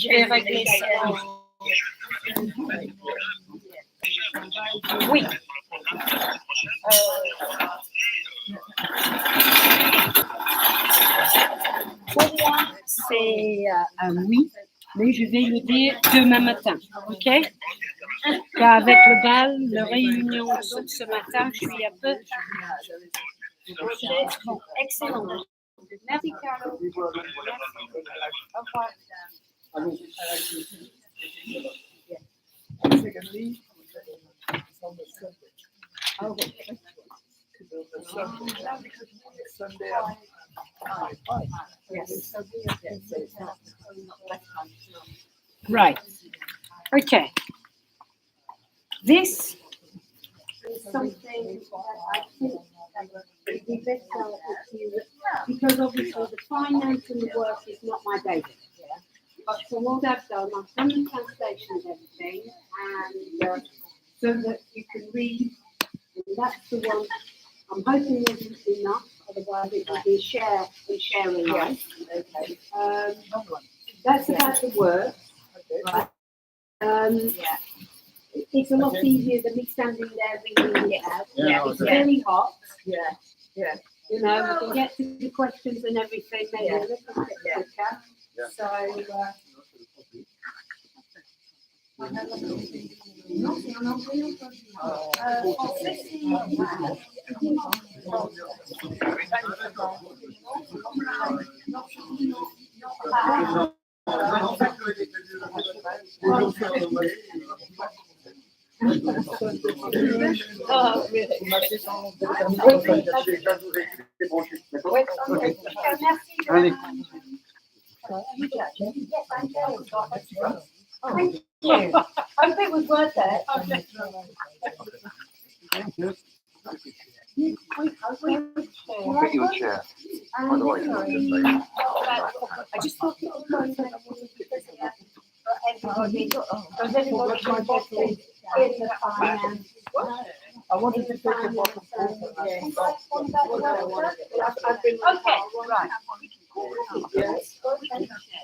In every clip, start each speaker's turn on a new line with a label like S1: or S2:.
S1: Je vais régler ça. Oui. Pour moi, c'est un oui, mais je vais le dire demain matin, ok? Car avec le bal, la réunion de ce matin, je suis un peu... Bon, excellent. Merci, Carlo. Au revoir.
S2: Secondly, on the Sunday. Sunday.
S1: Yes. Right. Okay. This is something that I think would be better if you, because obviously the finance and the work is not my baby. But for what I've done the translation of everything, and so that you can read, and that's the one. I'm hoping there's enough, otherwise it will be share and sharing. Right? Okay. That's about the work. Right. It's a lot easier than me standing there reading it out. Yeah, it's very hot.
S2: Yeah.
S1: You know, we can get to the questions and everything maybe a little bit quicker. So, thank you. I hope it was worth it.
S3: Thank you. I'll get you a chair. By the way,
S1: I just thought it was worth it. Everybody, because everybody can get in the finance.
S2: I wanted to take a bottle of
S1: Okay, right.
S2: Yes.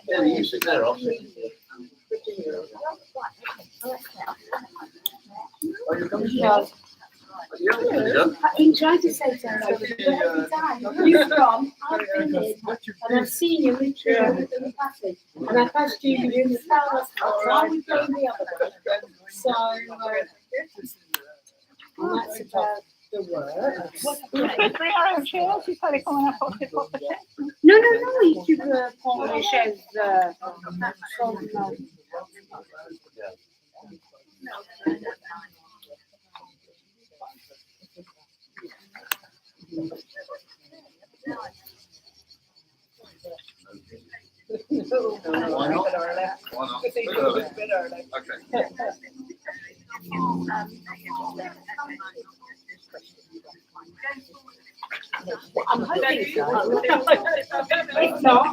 S3: yeah, you sit there, I'll sit.
S2: Are you coming?
S1: No.
S3: Yeah.
S1: I've been trying to say so every time. You've come, I've been in, and I've seen you literally in the passage. And I passed you in the palace, while we played the other day. So, and that's about the work. No, you should prendre les chaises from...
S3: Why not? Why not? Okay.
S1: I'm hoping so. If not,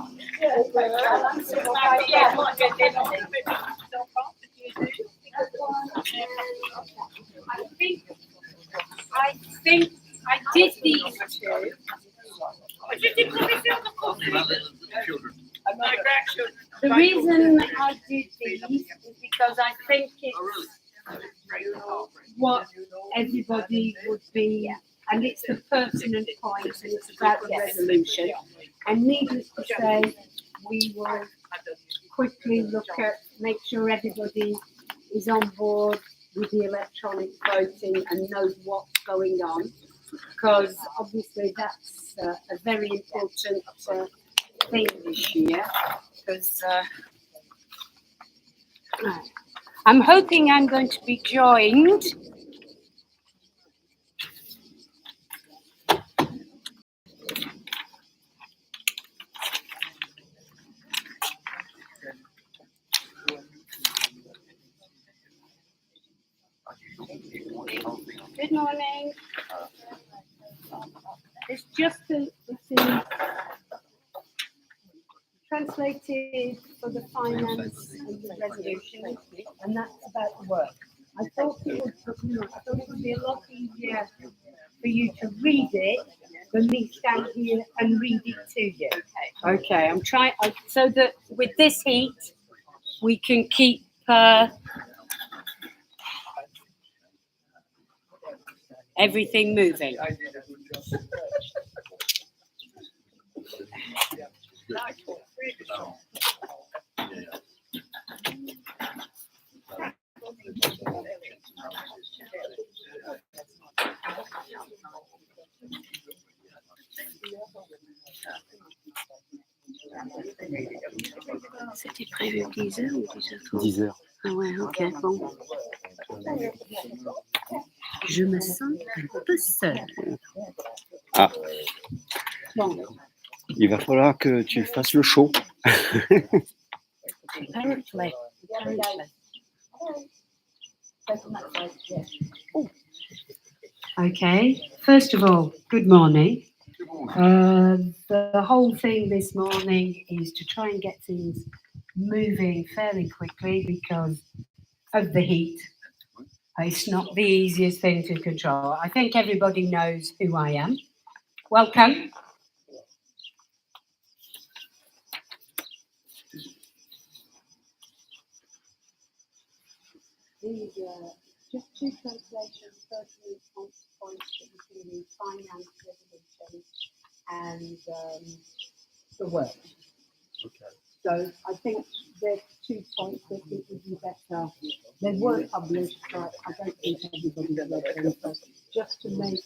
S1: I did these two. The reason I did these is because I think it's what everybody would be, and it's the pertinent point, and it's about the resolution. And needless to say, we will quickly look at, make sure everybody is on board with the electronic voting and knows what's going on, because obviously that's a very important thing this year. Because I'm hoping I'm going to be joined Good morning. It's just translated for the finance and the resolution, and that's about the work. I thought it would be a lot easier for you to read it than me stand here and read it to you. Okay, I'm trying so that with this heat, we can keep everything moving. C'était prévu 10 heures ou 10h30?
S4: 10 heures.
S1: Ah ouais, ok, bon. Je me sens un peu seule.
S4: Ah,
S1: Bon,
S4: il va falloir que tu fasses le show.
S1: apparently. Okay, first of all, good morning. The whole thing this morning is to try and get things moving fairly quickly because of the heat. It's not the easiest thing to control. I think everybody knows who I am. Welcome. These are just two translations, personal response points that you can read, finance, resolution, and the work.
S4: Okay.
S1: So I think there's 2 points that it would be better. They were published, but I don't think everybody read them. So just to make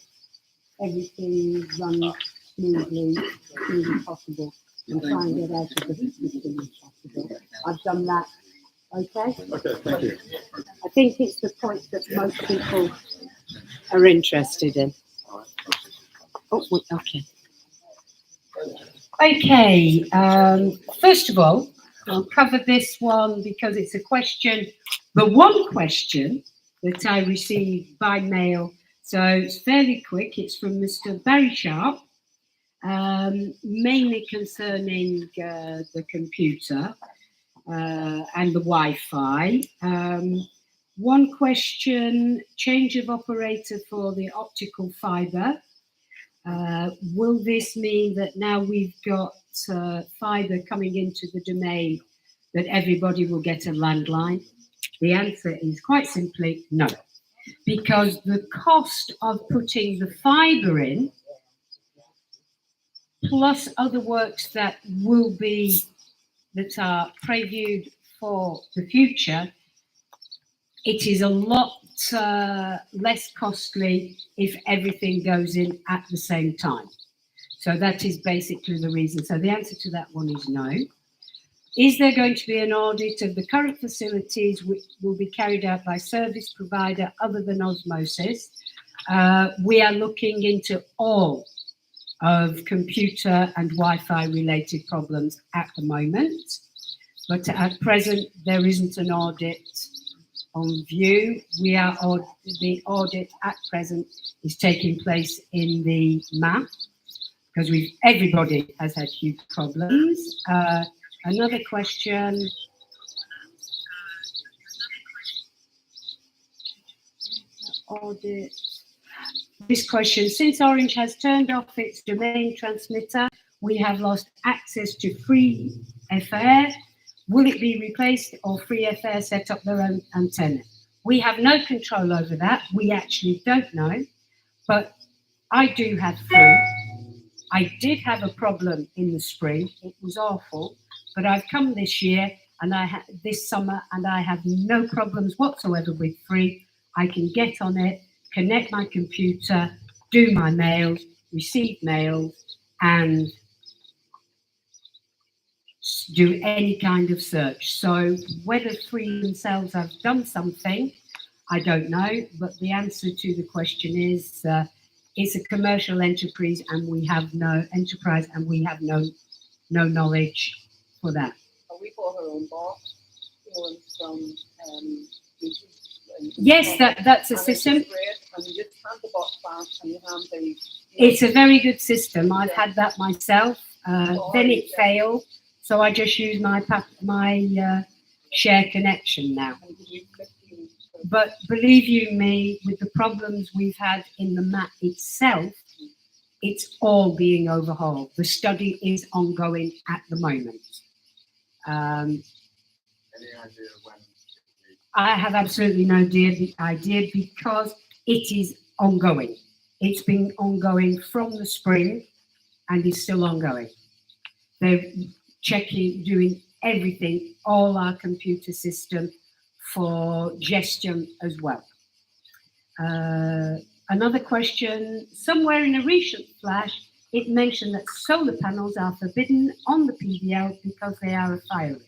S1: everything run smoothly as possible and try and get out of the heat as soon as possible. I've done that. Okay?
S3: Okay, thank you.
S1: I think it's the point that most people are interested in. Oh, okay. Okay, first of all, I'll cover this one because it's a question, the one question that I received by mail. So it's fairly quick. It's from Mr. Barry Sharp, mainly concerning the computer and the Wi-Fi. One question, change of operator for the optical fibre. Will this mean that now we've got fibre coming into the domain that everybody will get a landline? The answer is quite simply no, because the cost of putting the fibre in, plus other works that are previewed for the future, it is a lot less costly if everything goes in at the same time. So that is basically the reason. So the answer to that one is no. Is there going to be an audit of the current facilities which will be carried out by service provider other than Osmosis? We are looking into all of computer and Wi-Fi related problems at the moment, but at present there isn't an audit on view. The audit at present is taking place in the MAP because everybody has had huge problems. Another question. Audit. This question, since Orange has turned off its domain transmitter, we have lost access to free FR. Will it be replaced or free FR set up their own antenna? We have no control over that. We actually don't know, but I do have free. I did have a problem in the spring. It was awful, but I've come this year and this summer and I have no problems whatsoever with free. I can get on it, connect my computer, do my mails, receive mails, and do any kind of search. So whether Free themselves have done something, I don't know, but the answer to the question is it's a commercial enterprise and we have no knowledge for that.
S5: We bought our own box, from
S1: Yes, that's a system.
S5: It's great, and you just hand the box back and you hand the.
S1: It's a very good system. I've had that myself. Then it failed, so I just use my share connection now. But believe you me, with the problems we've had in the map itself, it's all being overhauled. The study is ongoing at the moment.
S3: Any idea when?
S1: I have absolutely no idea because it is ongoing. It's been ongoing from the spring and is still ongoing. They're checking, doing everything, all our computer system for gestion as well. Another question, somewhere in a recent flash, it mentioned that solar panels are forbidden on the PDL because they are a fire risk.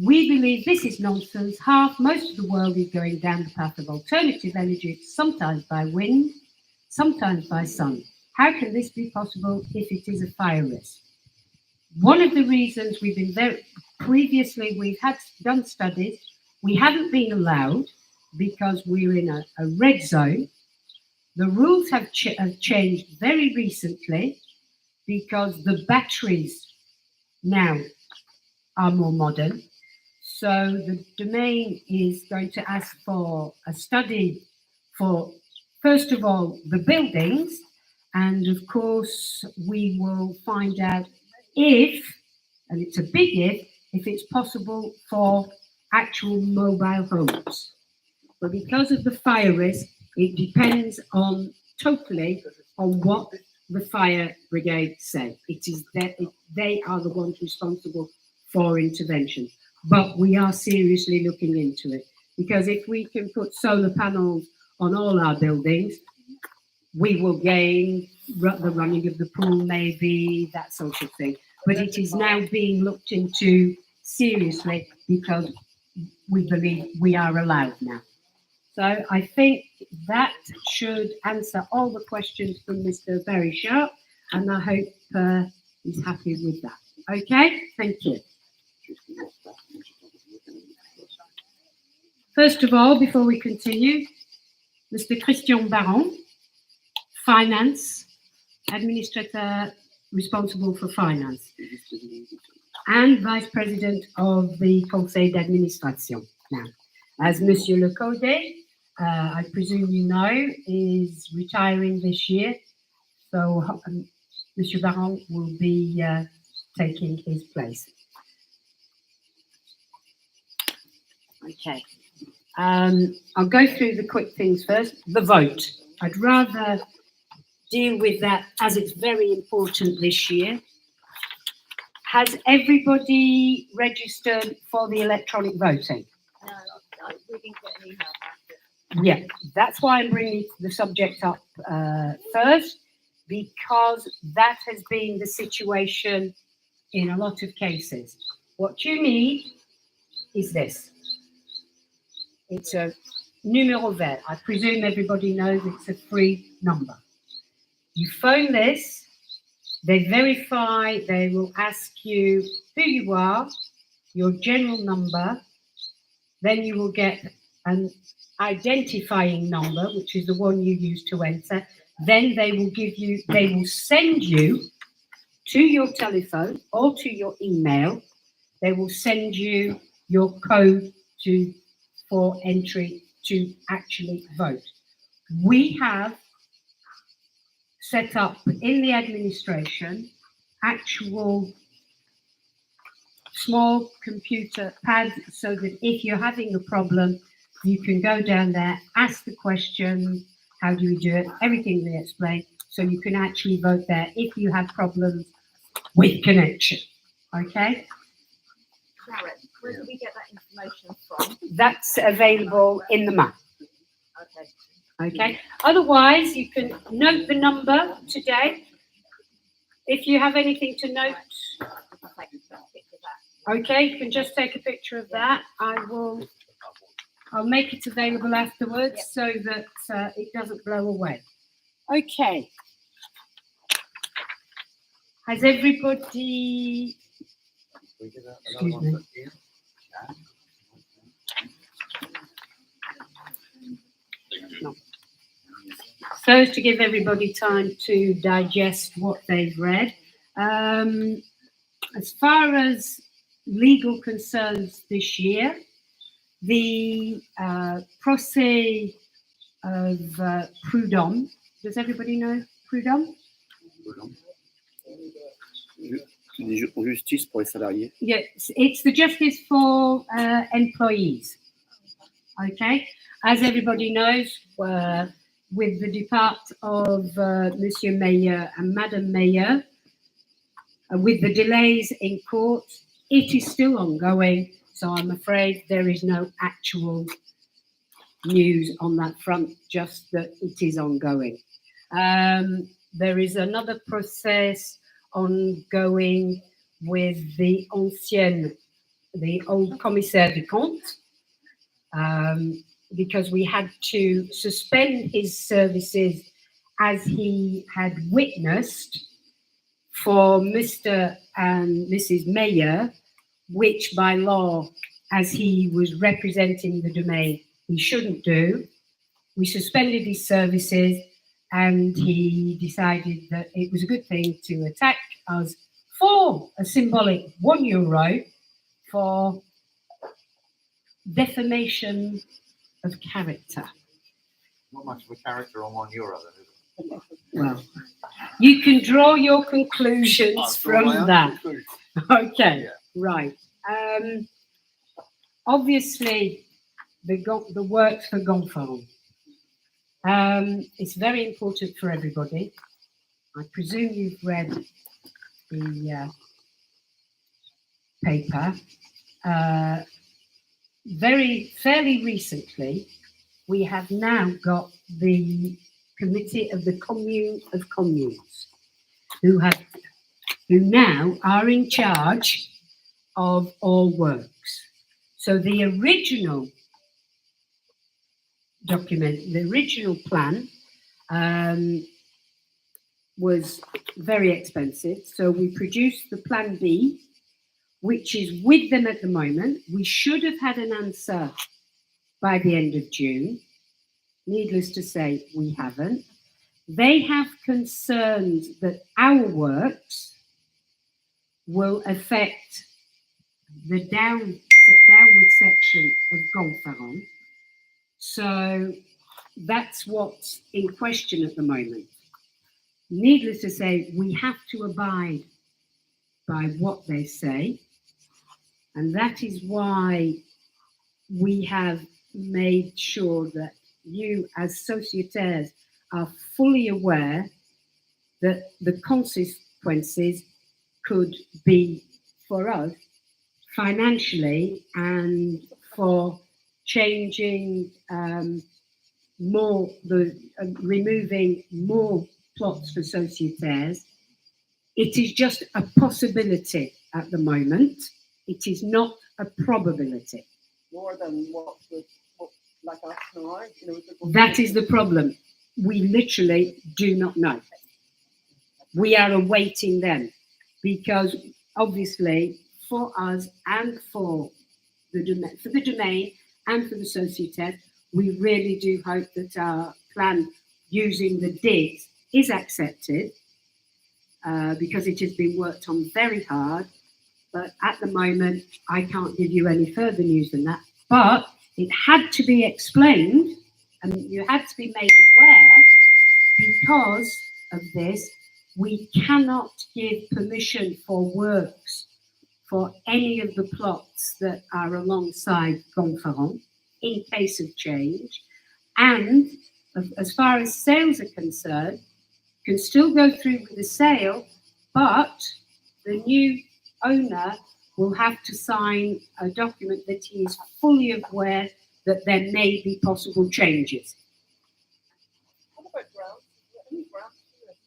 S1: We believe this is nonsense. Most of the world is going down the path of alternative energy, sometimes by wind, sometimes by sun. How can this be possible if it is a fire risk? One of the reasons we've had done studies, we haven't been allowed because we're in a red zone. The rules have changed very recently because the batteries now are more modern. So the domain is going to ask for a study for, first of all, the buildings. And of course, we will find out if, and it's a big if it's possible for actual mobile homes. But because of the fire risk, it depends totally on what the fire brigade say. It is they are the ones responsible for intervention. But we are seriously looking into it, because if we can put solar panels on all our buildings, we will gain the running of the pool, maybe, that sort of thing. But it is now being looked into seriously because we believe we are allowed now. So I think that should answer all the questions from Mr. Very Sharp, and I hope he's happy with that. Okay, thank you. First of all, before we continue, Mr. Christian Baron, Finance, Administrator responsible for Finance, and Vice President of the Conseil d'Administration. Now, as Monsieur Le Code, I presume you know, is retiring this year, so Monsieur Baron will be taking his place. Okay. I'll go through the quick things first. The vote. I'd rather deal with that as it's very important this year. Has everybody registered for the electronic voting?
S5: No, we didn't get an email about it.
S1: Yeah, that's why I'm bringing the subject up first, because that has been the situation in a lot of cases. What you need is this. It's a numéro vert. I presume everybody knows it's a free number. You phone this, they verify, they will ask you who you are, your general number, then you will get an identifying number, which is the one you use to enter. Then they will send you to your telephone or to your email. They will send you your code for entry to actually vote. We have set up in the administration actual small computer pads, so that if you're having a problem, you can go down there, ask the question, how do we do it, everything they explain, so you can actually vote there if you have problems with connection. Okay?
S5: Sharon, where do we get that information from?
S1: That's available in the map.
S5: Okay.
S1: Okay. Otherwise, you can note the number today. If you have anything to note, okay, you can just take a picture of that. I'll make it available afterwards so that it doesn't blow away. Okay. Has everybody? Excuse me. No. So as to give everybody time to digest what they've read. As far as legal concerns this year, the procès of Prud'homme. Does everybody know Prud'homme?
S4: Justice pour les salariés.
S1: Yes, it's the justice for employees. Okay, as everybody knows, with the depart of Monsieur Mayor and Madame Mayor, with the delays in court, it is still ongoing. So I'm afraid there is no actual news on that front, just that it is ongoing. There is another process ongoing with the old commissaire de compte, because we had to suspend his services as he had witnessed for Mr. and Mrs. Mayor, which by law, as he was representing the domain, he shouldn't do. We suspended his services, and he decided that it was a good thing to attack us for a symbolic €1 for defamation of character.
S3: Not much of a character on €1 then, is it?
S1: Well, you can draw your conclusions from that. Okay,
S3: Yeah.
S1: right. Obviously, the work for Gonfalon. It's very important for everybody. I presume you've read the paper. Fairly recently, we have now got the Committee of the Commune of Communes, who now are in charge of all works. So the original document, the original plan, was very expensive. So we produced the Plan B, which is with them at the moment. We should have had an answer by the end of June. Needless to say, we haven't. They have concerns that our works will affect the downward section of Gonfalon. So that's what's in question at the moment. Needless to say, we have to abide by what they say. And that is why we have made sure that you as sociétaires are fully aware that the consequences could be for us financially and for changing removing more plots for sociétaires. It is just a possibility at the moment. It is not a probability.
S5: More than what like us now,
S1: That is the problem. We literally do not know. We are awaiting them because obviously for us and for the domain and for the société, we really do hope that our plan using the digs is accepted because it has been worked on very hard. But at the moment, I can't give you any further news than that. But it had to be explained and you had to be made aware because of this. We cannot give permission for works for any of the plots that are alongside Gonfalon in case of change. And as far as sales are concerned, can still go through with the sale, but the new owner will have to sign a document that he is fully aware that there may be possible changes.
S5: what about grants? Any grants to it?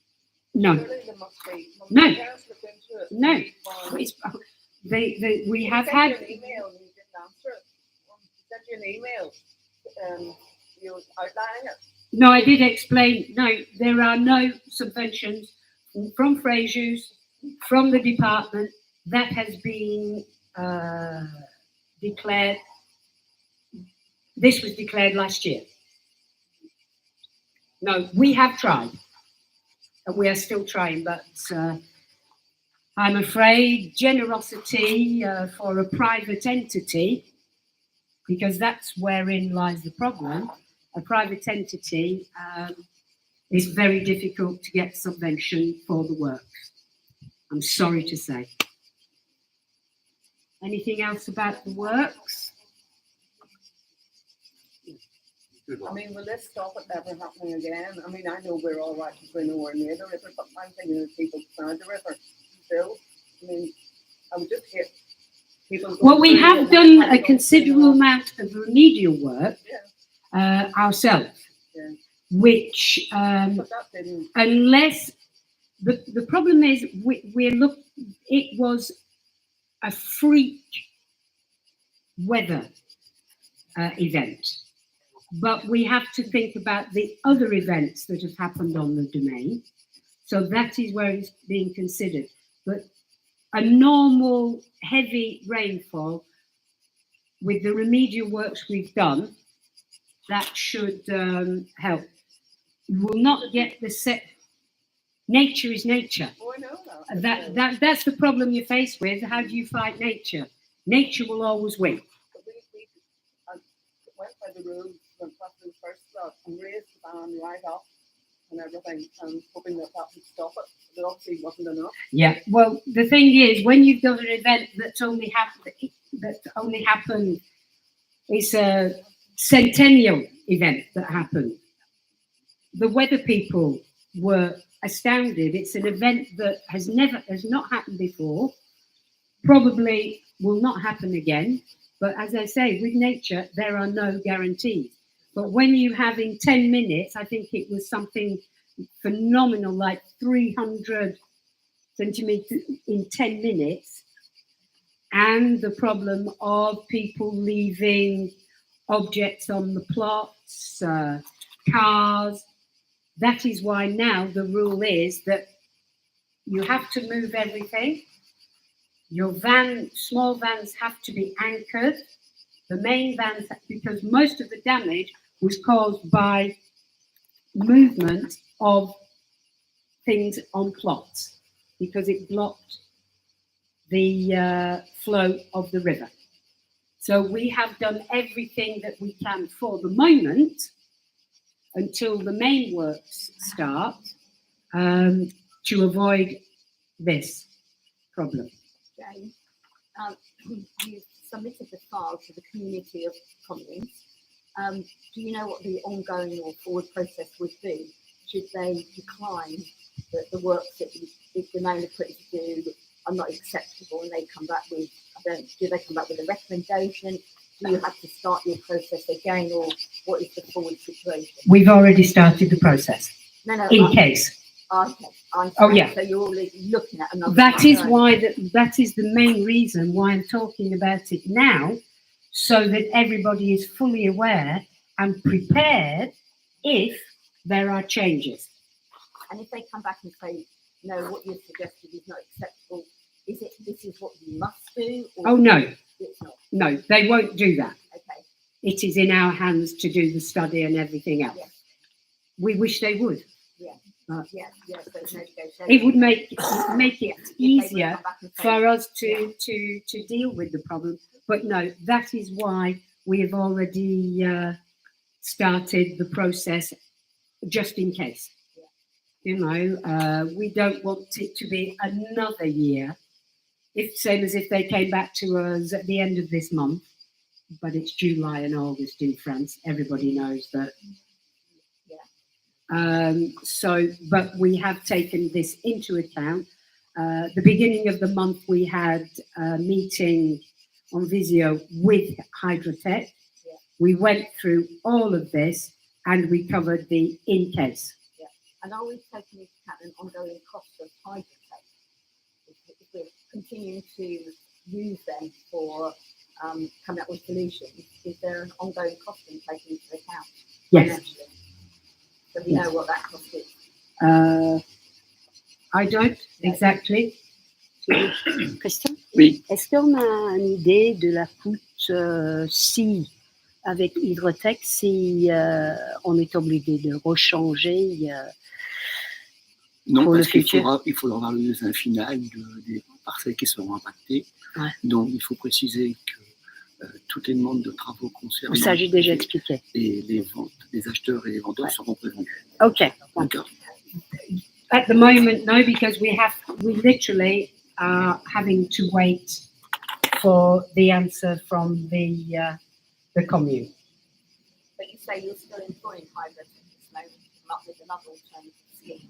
S1: No,
S5: Surely there must be.
S1: No.
S5: Look into it.
S1: no.
S5: Fine.
S1: It's, we have
S5: Sent
S1: had.
S5: you an email and you didn't answer it. Sent you an email. You outlining it.
S1: No, I did explain. No, there are no subventions from Frasier's, from the department. That has been declared. This was declared last year. No, we have tried. And we are still trying, but I'm afraid generosity for a private entity, because that's wherein lies the problem. A private entity is very difficult to get subvention for the work. I'm sorry to say. Anything else about the works?
S3: Good
S5: I
S3: one.
S5: mean, will this stop it ever happening again? I mean, I know we're all right because we're nowhere near the river, but I'm thinking of people beside the river still. I mean, I would just hit people. going
S1: Well, we
S5: through
S1: have
S5: and
S1: done
S5: like
S1: a
S5: going
S1: considerable
S5: through
S1: amount of remedial work ourselves,
S5: Yeah.
S1: which
S5: but that didn't.
S1: unless the problem is it was a freak weather event, but we have to think about the other events that have happened on the domain, so that is where it's being considered. But a normal heavy rainfall with the remedial works we've done, that should help. You will not get the set. Nature is nature.
S5: Oh, I know that.
S1: That's the problem you're faced with. How do you fight nature? Nature will always win.
S5: But we went by the rules when after the first flood and raised the ban right up and everything, and hoping that would stop it. But obviously wasn't enough.
S1: Yeah. Well, the thing is, when you've done an event that's only happened, it's a centennial event that happened. The weather people were astounded. It's an event that has not happened before, probably will not happen again. But as I say, with nature, there are no guarantees. But when you have in 10 minutes, I think it was something phenomenal, like 300 centimeters in 10 minutes. And the problem of people leaving objects on the plots, cars. That is why now the rule is that you have to move everything. Your small vans have to be anchored. The main vans, because most of the damage was caused by movement of things on plots, because it blocked the flow of the river. So we have done everything that we can for the moment until the main works start to avoid this problem.
S6: Jane, you submitted the file to the community of communes. Do you know what the ongoing or forward process would be? Should they decline that the works that the domain are put to do are not acceptable, and they come back with, do they come back with a recommendation? Do you have to start your process again, or what is the forward situation?
S1: We've already started the process.
S6: No,
S1: in case.
S6: Okay.
S1: Oh, yeah.
S6: So you're already looking at another.
S1: That is why that is the main reason why I'm talking about it now, so that everybody is fully aware and prepared if there are changes.
S6: And if they come back and say, no, what you've suggested is not acceptable, this is what you must do? Or
S1: Oh, no.
S6: It's not.
S1: No, they won't do that.
S6: Okay.
S1: It is in our hands to do the study and everything else.
S6: Yes.
S1: We wish they would.
S6: Yeah.
S1: But
S6: Yes. So no negotiation.
S1: it would make it
S6: If they would
S1: easier
S6: come back and say,
S1: for us to deal with the problem. But no, that is why we have already started the process, just in case. You know, we don't want it to be another year. Same as if they came back to us at the end of this month, but it's July and August in France. Everybody knows that. But we have taken this into account. The beginning of the month, we had a meeting on Visio with Hydrotech.
S6: Yeah.
S1: We went through all of this and we covered the in case.
S6: Yeah. And are we taking into account an ongoing cost of Hydrotech? If we're continuing to use them for coming up with solutions, is there an ongoing cost in taking into account?
S1: Yes.
S6: Financially? So we know what that cost is.
S1: I don't exactly.
S7: Christian,
S4: Oui.
S7: est-ce qu'on a une idée de la coûte si, avec Hydrotech, si on est obligé de rechanger
S4: Non,
S7: pour le
S4: parce qu'il
S7: futur?
S4: il faudra avoir le dessin final des parcelles qui seront impactées.
S7: Ouais.
S4: Donc, il faut préciser que toutes les demandes de travaux concernant
S7: Ça, j'ai déjà expliqué.
S4: et les ventes, les acheteurs et les vendeurs seront prévenus.
S7: OK.
S4: D'accord.
S1: At the moment, no, because we literally are having to wait for the answer from the commune.
S6: But you say you're still employing hydrotech at this moment, come up with another alternative scheme.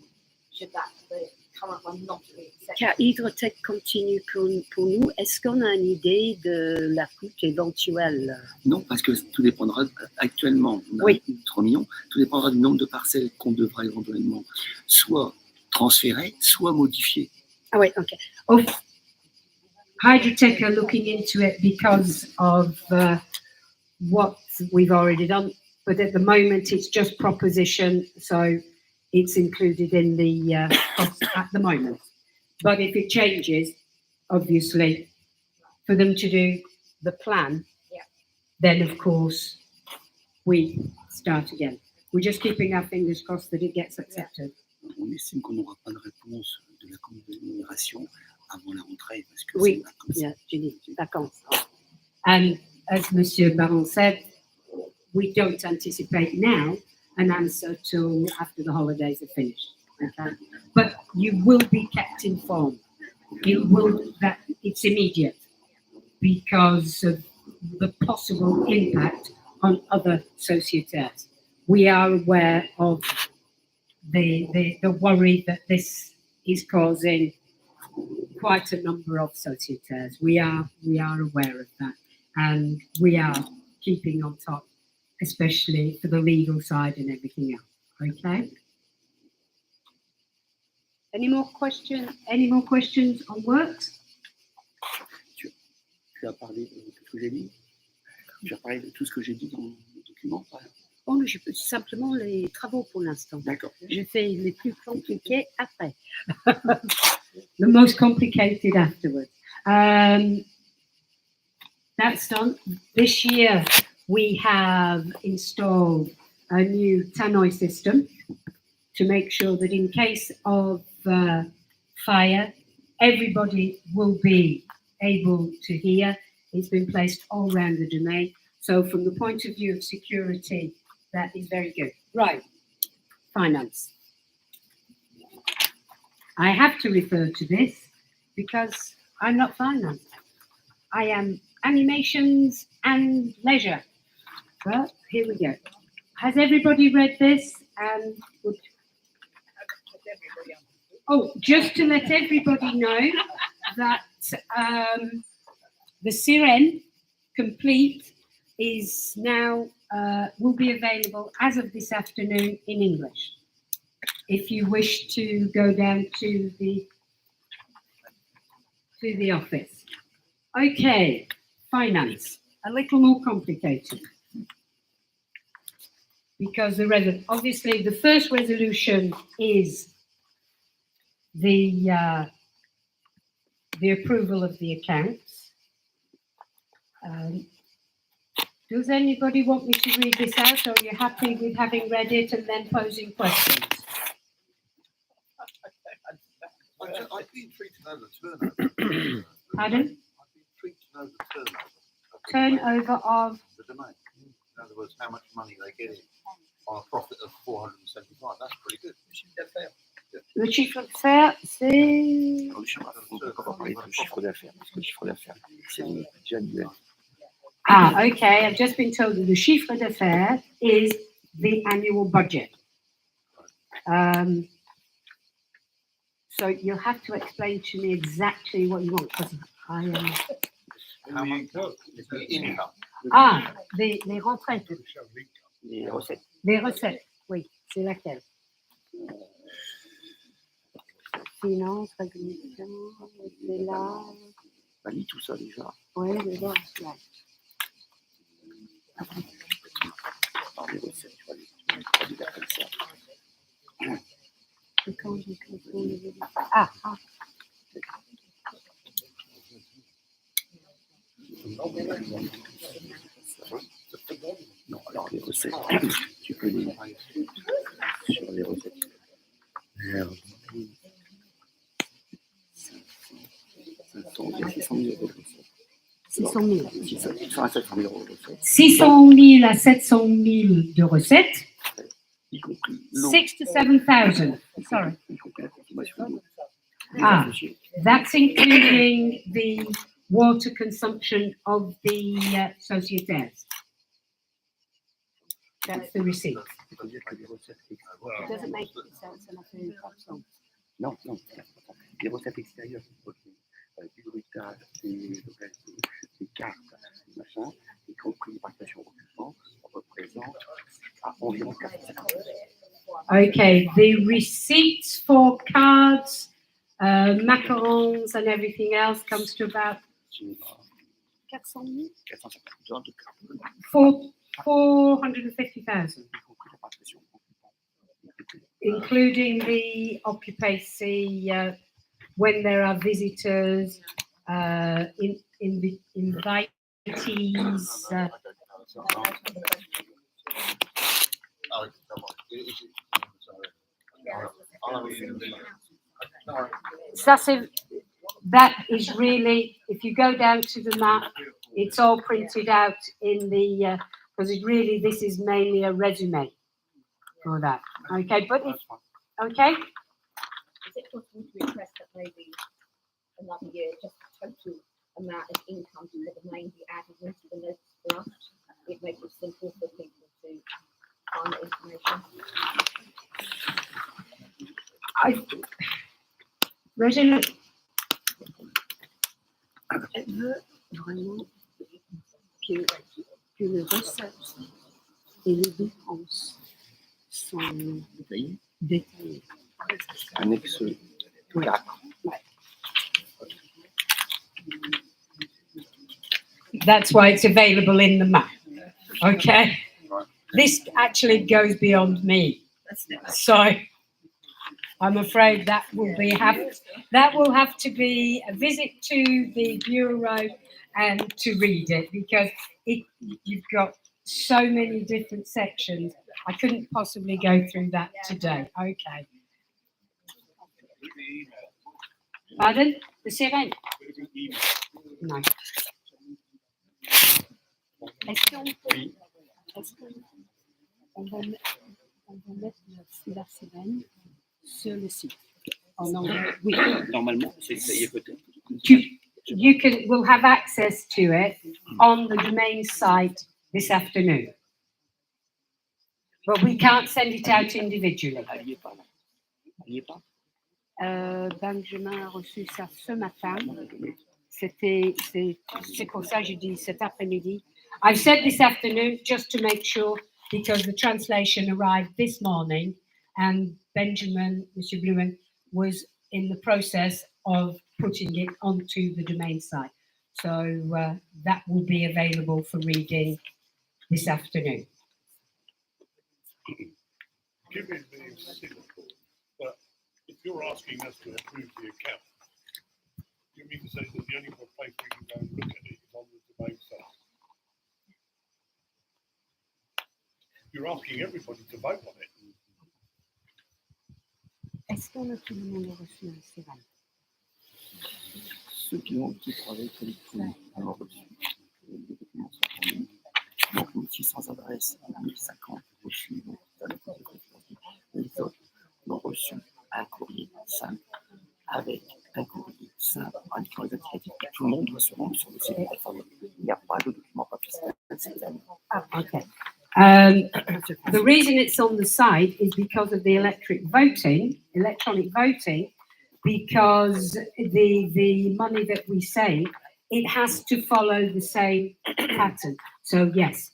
S6: Should that, the current one not be accepted?
S7: Car Hydrotech continue pour nous. Est-ce qu'on a une idée de la coûte éventuelle?
S4: Non, parce que tout dépendra, actuellement, on a
S7: Oui.
S4: 3 millions, tout dépendra du nombre de parcelles qu'on devra éventuellement soit transférer, soit modifier.
S7: Ah oui, ok.
S1: Oh, Hydrotech are looking into it because of what we've already done, but at the moment it's just proposition, so it's included in the cost at the moment. But if it changes, obviously, for them to do the plan,
S6: Yeah.
S1: then of course we start again. We're just keeping our fingers crossed that it gets accepted.
S4: On estime qu'on n'aura pas de réponse de la Confédération avant la rentrée, parce que
S7: Oui.
S4: c'est pas comme ça.
S7: Yeah, Julie, vacances.
S1: And as Monsieur Baron said, we don't anticipate now an answer till after the holidays are finished. Okay, but you will be kept informed. It's immediate because of the possible impact on other sociétaires. We are aware of the worry that this is causing quite a number of sociétaires. We are aware of that, and we are keeping on top, especially for the legal side and everything else. Okay. Any more questions on works?
S4: Tu as parlé de tout ce que j'ai dit. Tu as parlé de tout ce que j'ai dit dans le document.
S7: Oh, je peux simplement les travaux pour l'instant.
S4: D'accord.
S7: Je fais les plus compliqués après.
S1: The most complicated afterwards. That's done. This year we have installed a new tannoy system to make sure that in case of fire, everybody will be able to hear. It's been placed all around the domain. So from the point of view of security, that is very good. Right, finance. I have to refer to this because I'm not finance. I am animations and leisure. Well, here we go. Has everybody read this? And just to let everybody know that the Siren Complete is now will be available as of this afternoon in English. If you wish to go down to the office. Okay, finance, a little more complicated. Because obviously the first resolution is the approval of the accounts. Does anybody want me to read this out, or are you happy with having read it and then posing questions?
S3: I'd be intrigued to know the turnover.
S1: Pardon?
S3: I'd be intrigued to know the turnover.
S1: Turnover of
S3: The domain. In other words, how much money they get in on a profit of 475. That's pretty good.
S1: le chiffre d'affaires, c'est
S4: On ne peut pas parler de chiffre d'affaires, parce que le chiffre d'affaires, c'est déjà annuel.
S1: okay. I've just been told that the chiffre d'affaires is the annual budget. So you'll have to explain to me exactly what you want, because I am.
S3: How much is the income?
S1: Les retraites,
S4: Les recettes.
S1: les recettes, oui, c'est laquelle? Finance, régulation, c'est là.
S4: Bah, lis tout ça déjà.
S1: Oui, déjà, là.
S4: Par les recettes, tu vas les traduire comme ça.
S1: Et quand j'ai compris,
S4: Non, alors les recettes, tu peux les sur les recettes. Merde. 600 000 euros de recettes.
S1: 600 000.
S4: 700 000 euros de recettes.
S1: 600 000 à 700 000 de recettes.
S4: y compris l'eau,
S1: 6 to 7,000. Sorry.
S4: y compris la consommation d'eau. Des
S1: Ah.
S4: associés.
S1: That's including the water consumption of the sociétaires. That's the receipt.
S4: Ça veut dire que les recettes
S6: It doesn't make sense and I think that's wrong.
S4: non, les recettes extérieures, du bruitage, des cartes, des machins, y compris les prestations occupants, représentent à environ 450.
S1: Okay, the receipts for cards, macarons and everything else comes to about
S6: 400 000?
S4: 450 genre de cartes,
S1: 450,000,
S4: y compris la prestation occupant.
S1: including the occupancy when there are visitors, invitees.
S3: Oh, come on. I'll have it in a minute.
S1: That is really, if you go down to the map, it's all printed out in the, because this is mainly a resume for that. Okay, but if, okay,
S6: Is it possible to request that maybe another year, just the total amount of income for the main be added into the notice for us? It makes it simple for people to find the information.
S1: Regina,
S7: Elle veut vraiment que les recettes et les dépenses sont détaillées.
S4: Annexe 4.
S1: that's why it's available in the map. Okay, this actually goes beyond me, so I'm afraid that will have to be a visit to the bureau and to read it, because you've got so many different sections. I couldn't possibly go through that today. Okay. Pardon? The sirène? No.
S7: Est-ce qu'on va mettre la sirène sur le site en anglais?
S4: Oui, normalement, c'est essayé peut-être.
S1: Will have access to it on the domain site this afternoon. But we can't send it out individually.
S4: Alliez pas, là. Alliez pas.
S7: Benjamin a reçu ça ce matin. C'est pour ça que j'ai dit cet après-midi.
S1: I've said this afternoon just to make sure, because the translation arrived this morning and Benjamin, Monsieur Blumen, was in the process of putting it onto the domain site. So that will be available for reading this afternoon.
S8: Given the Singapore, but if you're asking us to approve the account, you mean to say that the only place we can go and look at it is on the domain site? You're asking everybody to vote on it.
S7: Est-ce qu'on a tout le monde reçu un sirène?
S4: Ceux qui ont été travaillés collectifs ont reçu les documents sont en ligne. Donc, 1600 adresses, 1050 reçus. Les autres ont reçu un courrier simple avec un courrier simple indiquant les activités. Tout le monde doit se rendre sur le site de la famille. Il n'y a pas de document papier.
S1: Okay. The reason it's on the site is because of the electronic voting, because the money that we save, it has to follow the same pattern. So yes,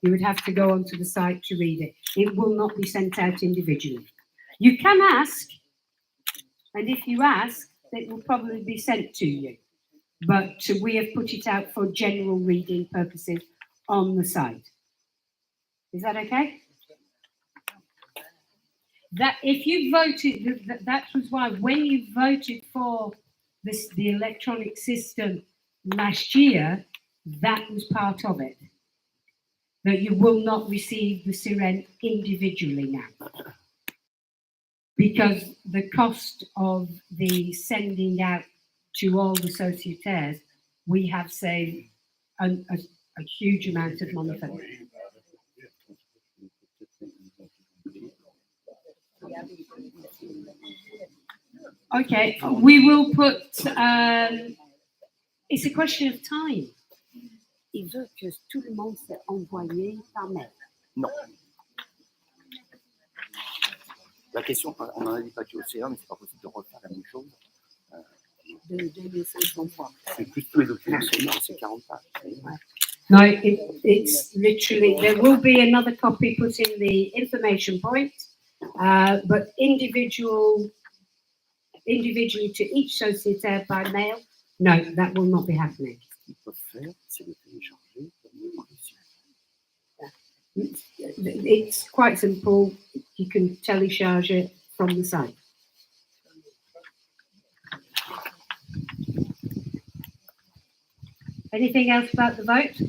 S1: you would have to go onto the site to read it. It will not be sent out individually. You can ask, and if you ask, it will probably be sent to you. But we have put it out for general reading purposes on the site. Is that okay? That if you voted, that was why when you voted for the electronic system last year, that was part of it. That you will not receive the Siren individually now. Because the cost of the sending out to all the sociétaires, we have saved a huge amount of money for them. Okay, we will put, it's a question of time.
S7: Il veut que tout le monde soit envoyé par mail.
S4: Non. La question, on en a dit pas du OCA, mais c'est pas possible de refaire la même chose.
S7: De 2503.
S4: C'est plus tous les documents, c'est 40 pages.
S1: No, it's literally, there will be another copy put in the information point, but individually to each sociétaire by mail, no, that will not be happening.
S4: Ce qu'ils peuvent faire, c'est de télécharger comme reçu.
S1: It's quite simple. You can telecharge it from the site. Anything else about the vote?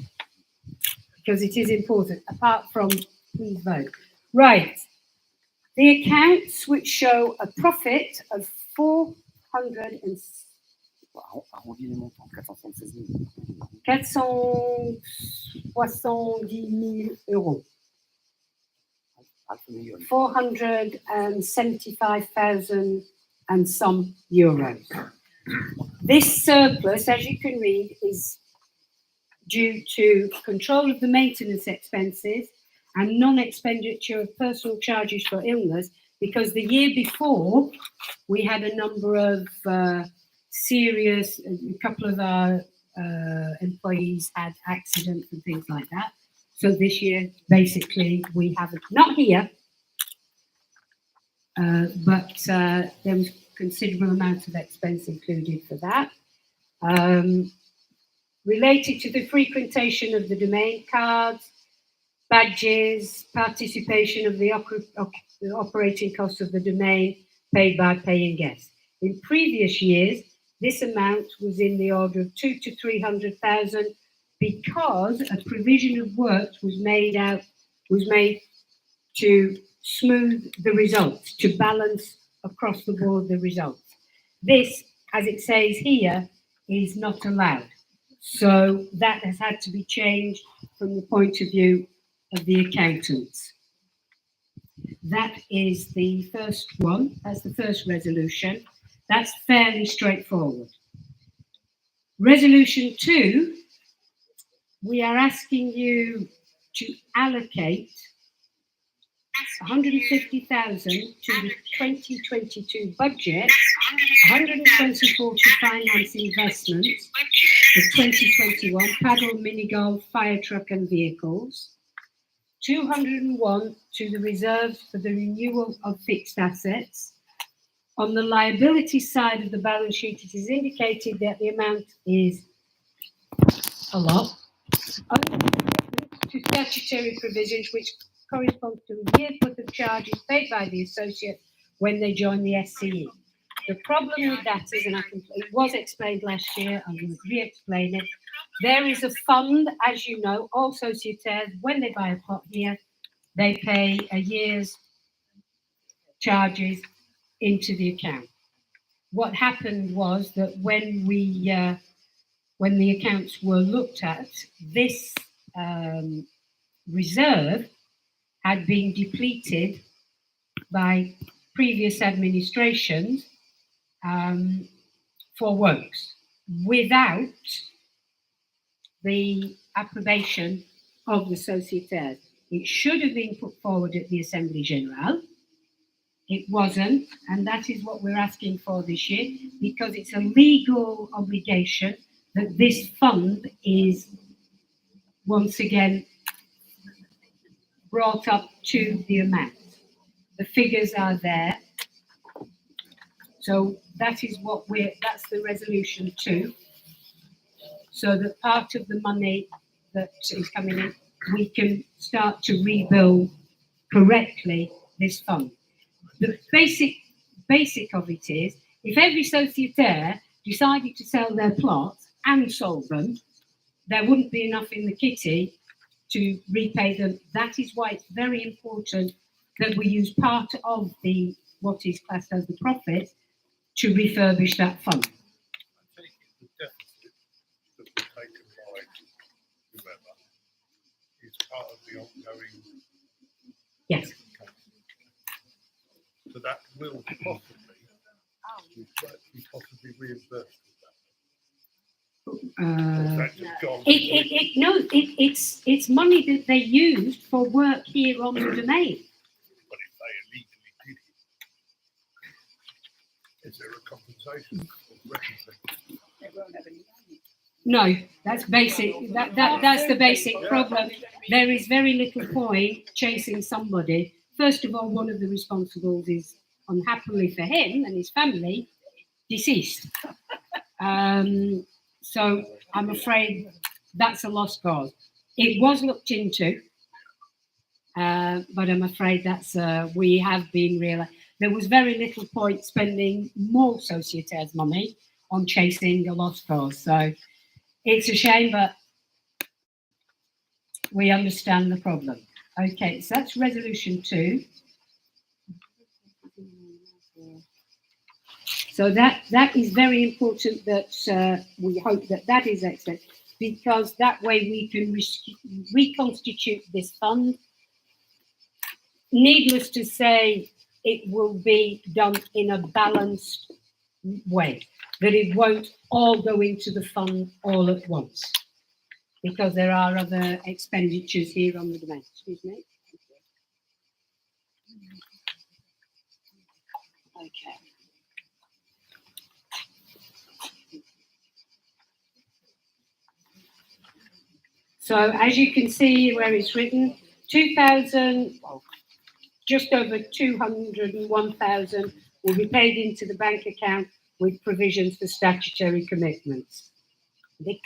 S1: Because it is important, apart from please vote. Right. The accounts which show a profit of 400 and
S4: Arrondis les montants, 476 000.
S1: 470 000 euros.
S4: Half a million.
S1: 475,000 and some euros. This surplus, as you can read, is due to control of the maintenance expenses and non-expenditure of personal charges for illness, because the year before we had a number of serious, a couple of our employees had accidents and things like that. So this year, basically, we haven't, not here, but there was considerable amount of expense included for that. Related to the frequentation of the domain cards, badges, participation of the operating costs of the domain paid by paying guests. In previous years, this amount was in the order of 200,000 to 300,000 because a provision of works was made to smooth the results, to balance across the board the results. This, as it says here, is not allowed. So that has had to be changed from the point of view of the accountants. That is the first one, that's the first resolution. That's fairly straightforward. Resolution 2, we are asking you to allocate 150,000 to the 2022 budget, 124 to finance investments of 2021, paddle, mini golf, fire truck and vehicles, 201 to the reserves for the renewal of fixed assets. On the liability side of the balance sheet, it is indicated that the amount is a lot. To statutory provisions which correspond to a year's worth of charges paid by the associate when they join the SCE. The problem with that is, and it was explained last year, I will re-explain it. There is a fund, as you know, all societaires, when they buy a plot here, they pay a year's charges into the account. What happened was that when the accounts were looked at, this reserve had been depleted by previous administrations for works without the approbation of the societaires. It should have been put forward at the Assembly Générale. It wasn't, and that is what we're asking for this year, because it's a legal obligation that this fund is once again brought up to the amount. The figures are there. So that is that's the resolution 2. So that part of the money that is coming in, we can start to rebuild correctly this fund. The basic of it is, if every societaire decided to sell their plots and sold them, there wouldn't be enough in the kitty to repay them. That is why it's very important that we use part of what is classed as the profit to refurbish that fund.
S8: I take it the deficit that was taken by whoever is part of the ongoing.
S1: Yes.
S8: So that will possibly to actually possibly reimbursed with that? Or
S1: Uh,
S8: is that just gone?
S1: it's money that they used for work here on the domain.
S8: But if they illegally did it, is there a compensation or recompense?
S1: No, that's basic. That's the basic problem. There is very little point chasing somebody. First of all, one of the responsibles is, unhappily for him and his family, deceased. So I'm afraid that's a lost cause. It was looked into, but I'm afraid that's we have been realized there was very little point spending more societaires money on chasing a lost cause. So it's a shame, but we understand the problem. Okay, so that's resolution 2. So that is very important that we hope that is excellent, because that way we can reconstitute this fund. Needless to say, it will be done in a balanced way, that it won't all go into the fund all at once, because there are other expenditures here on the domain. Excuse me. Okay. So as you can see where it's written, 2,000, well, just over 201,000 will be paid into the bank account with provisions for statutory commitments. The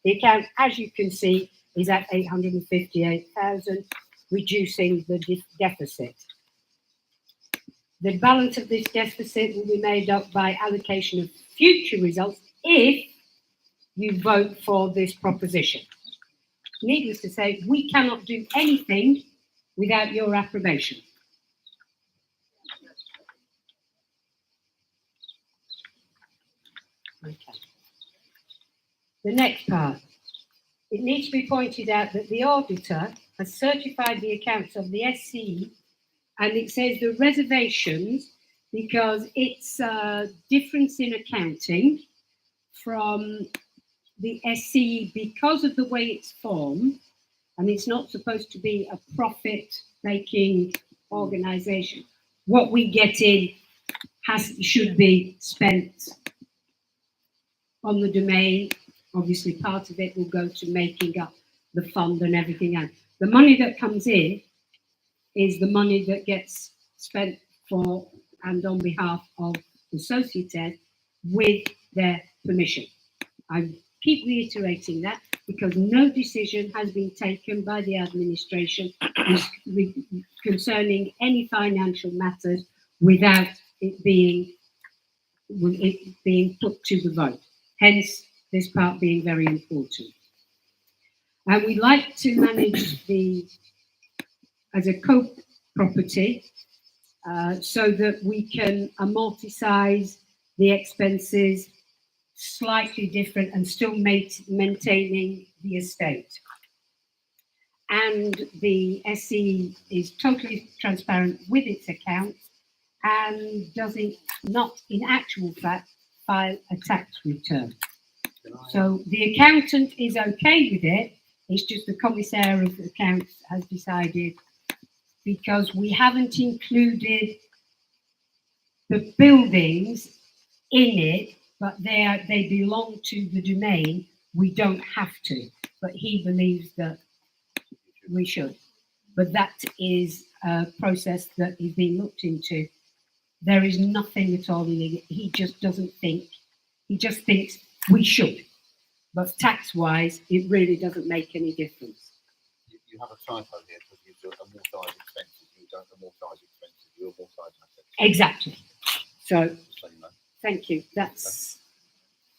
S1: account, as you can see, is at 858,000, reducing the deficit. The balance of this deficit will be made up by allocation of future results if you vote for this proposition. Needless to say, we cannot do anything without your approbation. Okay. The next part. It needs to be pointed out that the auditor has certified the accounts of the SCE, and it says the reservations because it's a difference in accounting from the SCE because of the way it's formed, and it's not supposed to be a profit-making organisation. What we get in should be spent on the domain. Obviously, part of it will go to making up the fund and everything else. The money that comes in is the money that gets spent for and on behalf of the société with their permission. I keep reiterating that because no decision has been taken by the administration concerning any financial matters without it being put to the vote. Hence, this part being very important. And we like to manage as a co-property so that we can amortize the expenses slightly different and still maintaining the estate. And the SE is totally transparent with its accounts and doesn't not in actual fact file a tax return. So the accountant is okay with it. It's just the commissaire of accounts has decided, because we haven't included the buildings in it, but they belong to the domain. We don't have to, but he believes that we should. But that is a process that is being looked into. There is nothing at all in it. He just doesn't think. He just thinks we should. But tax-wise, it really doesn't make any difference.
S3: You have a typo here because you amortise expenses. You don't amortise expenses. You amortise assets.
S1: Exactly. So,
S3: So you know.
S1: thank you. That's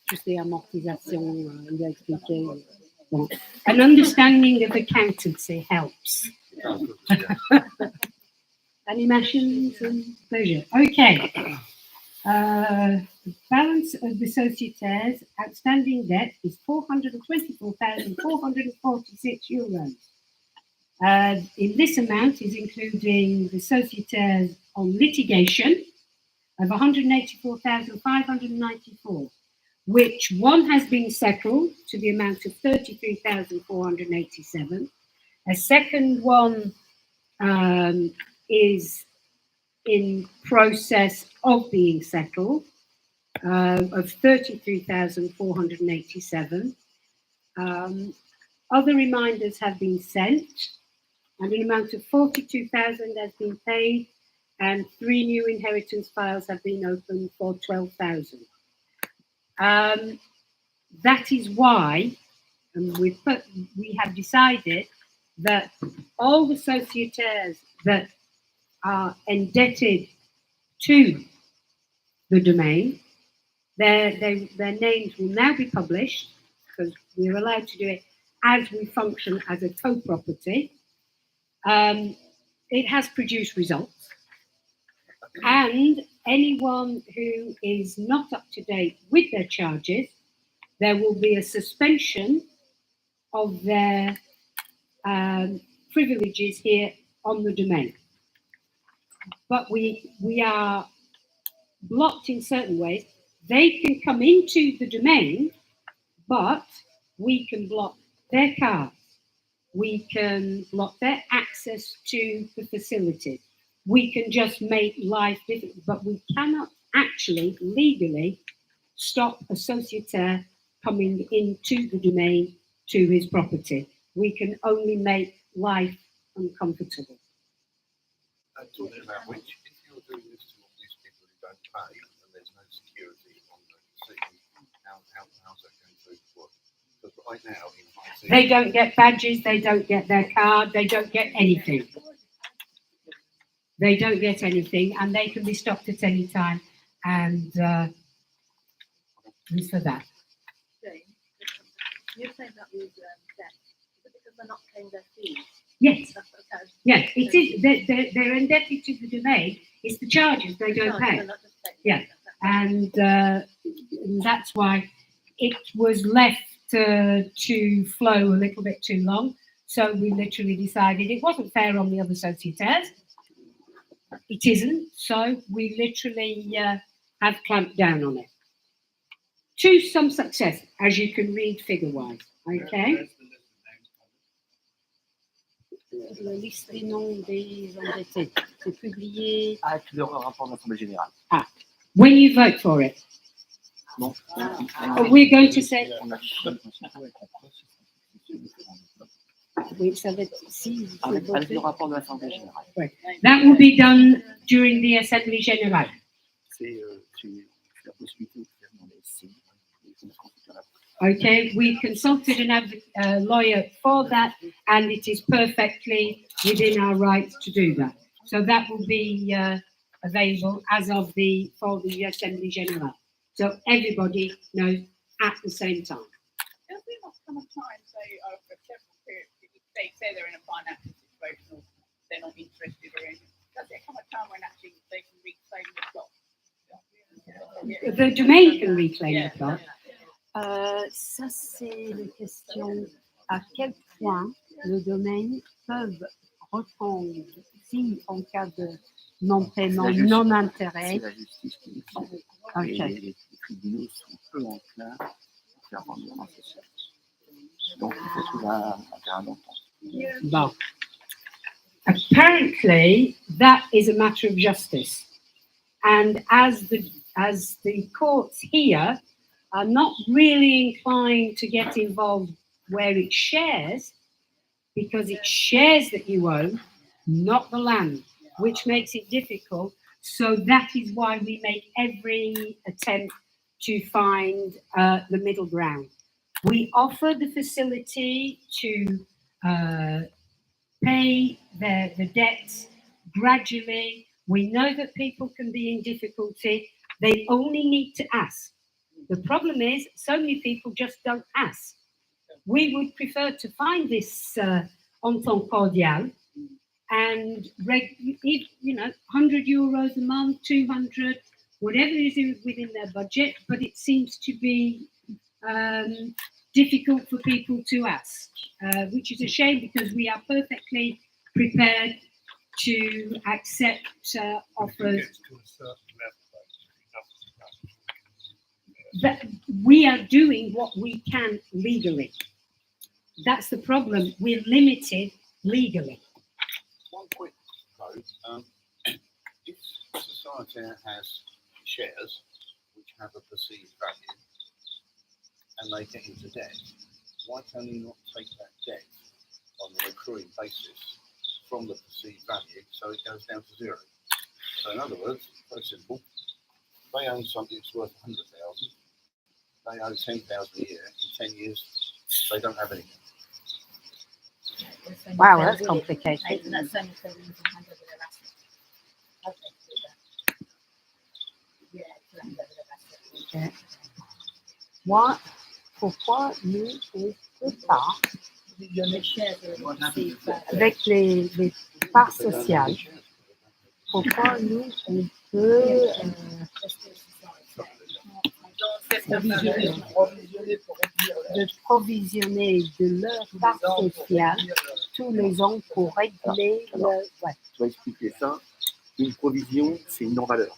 S1: just the amortisation. Il a expliqué. Bon. An understanding of accountancy helps.
S3: It does, doesn't it?
S1: Animations and pleasure. Okay. The balance of the sociétaires outstanding debt is €424,446. In this amount is including the sociétaires on litigation of 184,594, which one has been settled to the amount of 33,487. A second one is in process of being settled, of 33,487. Other reminders have been sent, and an amount of 42,000 has been paid, and 3 new inheritance files have been opened for 12,000. That is why we have decided that all the sociétaires that are indebted to the domain, their names will now be published, because we're allowed to do it as we function as a co-property. It has produced results, and anyone who is not up to date with their charges, there will be a suspension of their privileges here on the domain. But we are blocked in certain ways. They can come into the domain, but we can block their cards. We can block their access to the facilities. We can just make life difficult, but we cannot actually legally stop a sociétaire coming into the domain to his property. We can only make life uncomfortable.
S3: And talking about which, if you're doing this to all these people who don't pay and there's no security on the scene, how's that going to work? Because right now in high season,
S1: They don't get badges, they don't get their card, they don't get anything. They don't get anything, and they can be stopped at any time, and for that.
S6: You're saying that with debt, is it because they're not paying their fees?
S1: Yes,
S6: That's okay.
S1: yes, it is. They're indebted to the domain. It's the charges they don't pay.
S6: They're not just paying.
S1: Yeah. And that's why it was left to flow a little bit too long. So we literally decided it wasn't fair on the other sociétaires. It isn't. So we literally have clamped down on it. To some success, as you can read figure-wise. Okay?
S7: La liste des noms des endettés, c'est publié.
S4: Acte le rapport de l'Assemblée générale.
S1: When you vote for it.
S4: Non.
S1: We're going to say...
S4: On a
S7: Oui, ça va être ici.
S4: avec le rapport de l'Assemblée générale.
S1: Right. That will be done during the Assembly Générale.
S4: C'est la possibilité de faire dans les signes.
S1: Okay, we consulted a lawyer for that, and it is perfectly within our rights to do that. So that will be available as of for the Assembly Générale. So everybody knows at the same time.
S9: Does there not come a time, say, over several periods, if they say they're in a financial situation or they're not interested or anything, does there come a time when actually they can reclaim the plot?
S1: The domain can reclaim the plot.
S7: Ça, c'est la question à quel point le domaine peut reprendre, si en cas de non-paiement, non-intérêt.
S4: C'est la justice qui décide.
S7: Ok.
S4: Et les tribunaux sont peu enclins à faire rendre dans ce sens. Donc, il faut trouver un terrain d'entente.
S1: Well, apparently, that is a matter of justice. And as the courts here are not really inclined to get involved where it shares, because it shares that you own, not the land, which makes it difficult. So that is why we make every attempt to find the middle ground. We offer the facility to pay the debts gradually. We know that people can be in difficulty. They only need to ask. The problem is, so many people just don't ask. We would prefer to find this entente cordiale and, 100 euros a month, 200, whatever is within their budget, but it seems to be difficult for people to ask, which is a shame because we are perfectly prepared to accept offers.
S8: Gets to a certain level, though.
S1: that we are doing what we can legally. That's the problem. We're limited legally.
S3: One point though, if society has shares which have a perceived value and they get into debt, why can you not take that debt on a recurring basis from the perceived value so it goes down to zero? So in other words, very simple, they own something that's worth 100,000, they owe 10,000 a year, in 10 years they don't have anything.
S7: Wow, that's complicated.
S6: That's only so you can hand over their assets. Okay, do that. Yeah, to hand over their assets.
S7: Pourquoi nous, on ne peut pas,
S6: Les shares are received back.
S7: avec les parts sociales, pourquoi nous, on peut provisionner de leur part sociale tous les ans pour régler le... Ouais.
S4: Je vais expliquer ça. Une provision, c'est une non-valeur.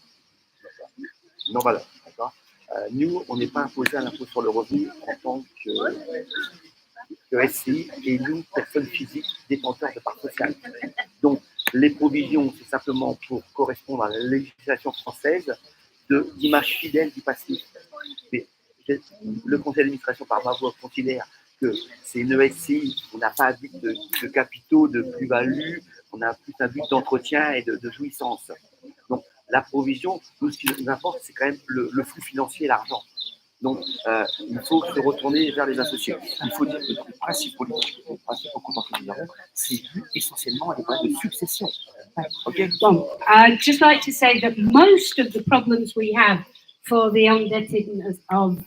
S4: Une non-valeur, d'accord. Nous, on n'est pas imposé à l'impôt sur le revenu en tant que SCI et nous, personnes physiques détenteurs de parts sociales. Donc, les provisions, c'est simplement pour correspondre à la législation française d'image fidèle du passif. Mais le conseil d'administration, par ma voix, considère que c'est une SCI, on n'a pas un but de capitaux, de plus-value, on a plus un but d'entretien et de jouissance. Donc, la provision, nous, ce qui nous importe, c'est quand même le flux financier, l'argent. Donc, il faut se retourner vers les associés. Il faut dire que les principaux contentieux que nous avons, c'est dû essentiellement à des problèmes de succession. Okay?
S1: Well, I'd just like to say that most of the problems we have for the indebtedness of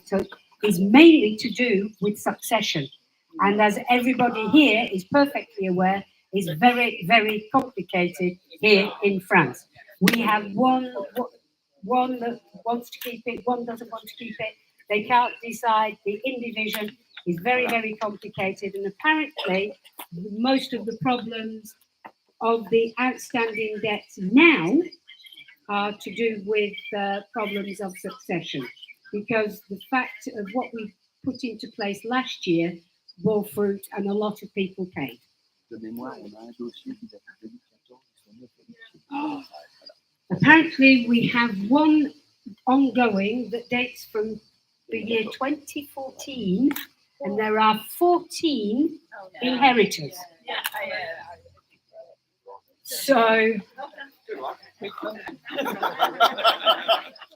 S1: is mainly to do with succession. And as everybody here is perfectly aware, is very, very complicated here in France. We have one that wants to keep it, one doesn't want to keep it. They can't decide. The indivision is very, very complicated. And apparently, most of the problems of the outstanding debts now are to do with problems of succession. Because the fact of what we put into place last year bore fruit and a lot of people paid.
S4: De mémoire, on a un dossier qui date de 2014
S1: Apparently, we have one ongoing that dates from the year 2014, and there are 14 inheritors. So,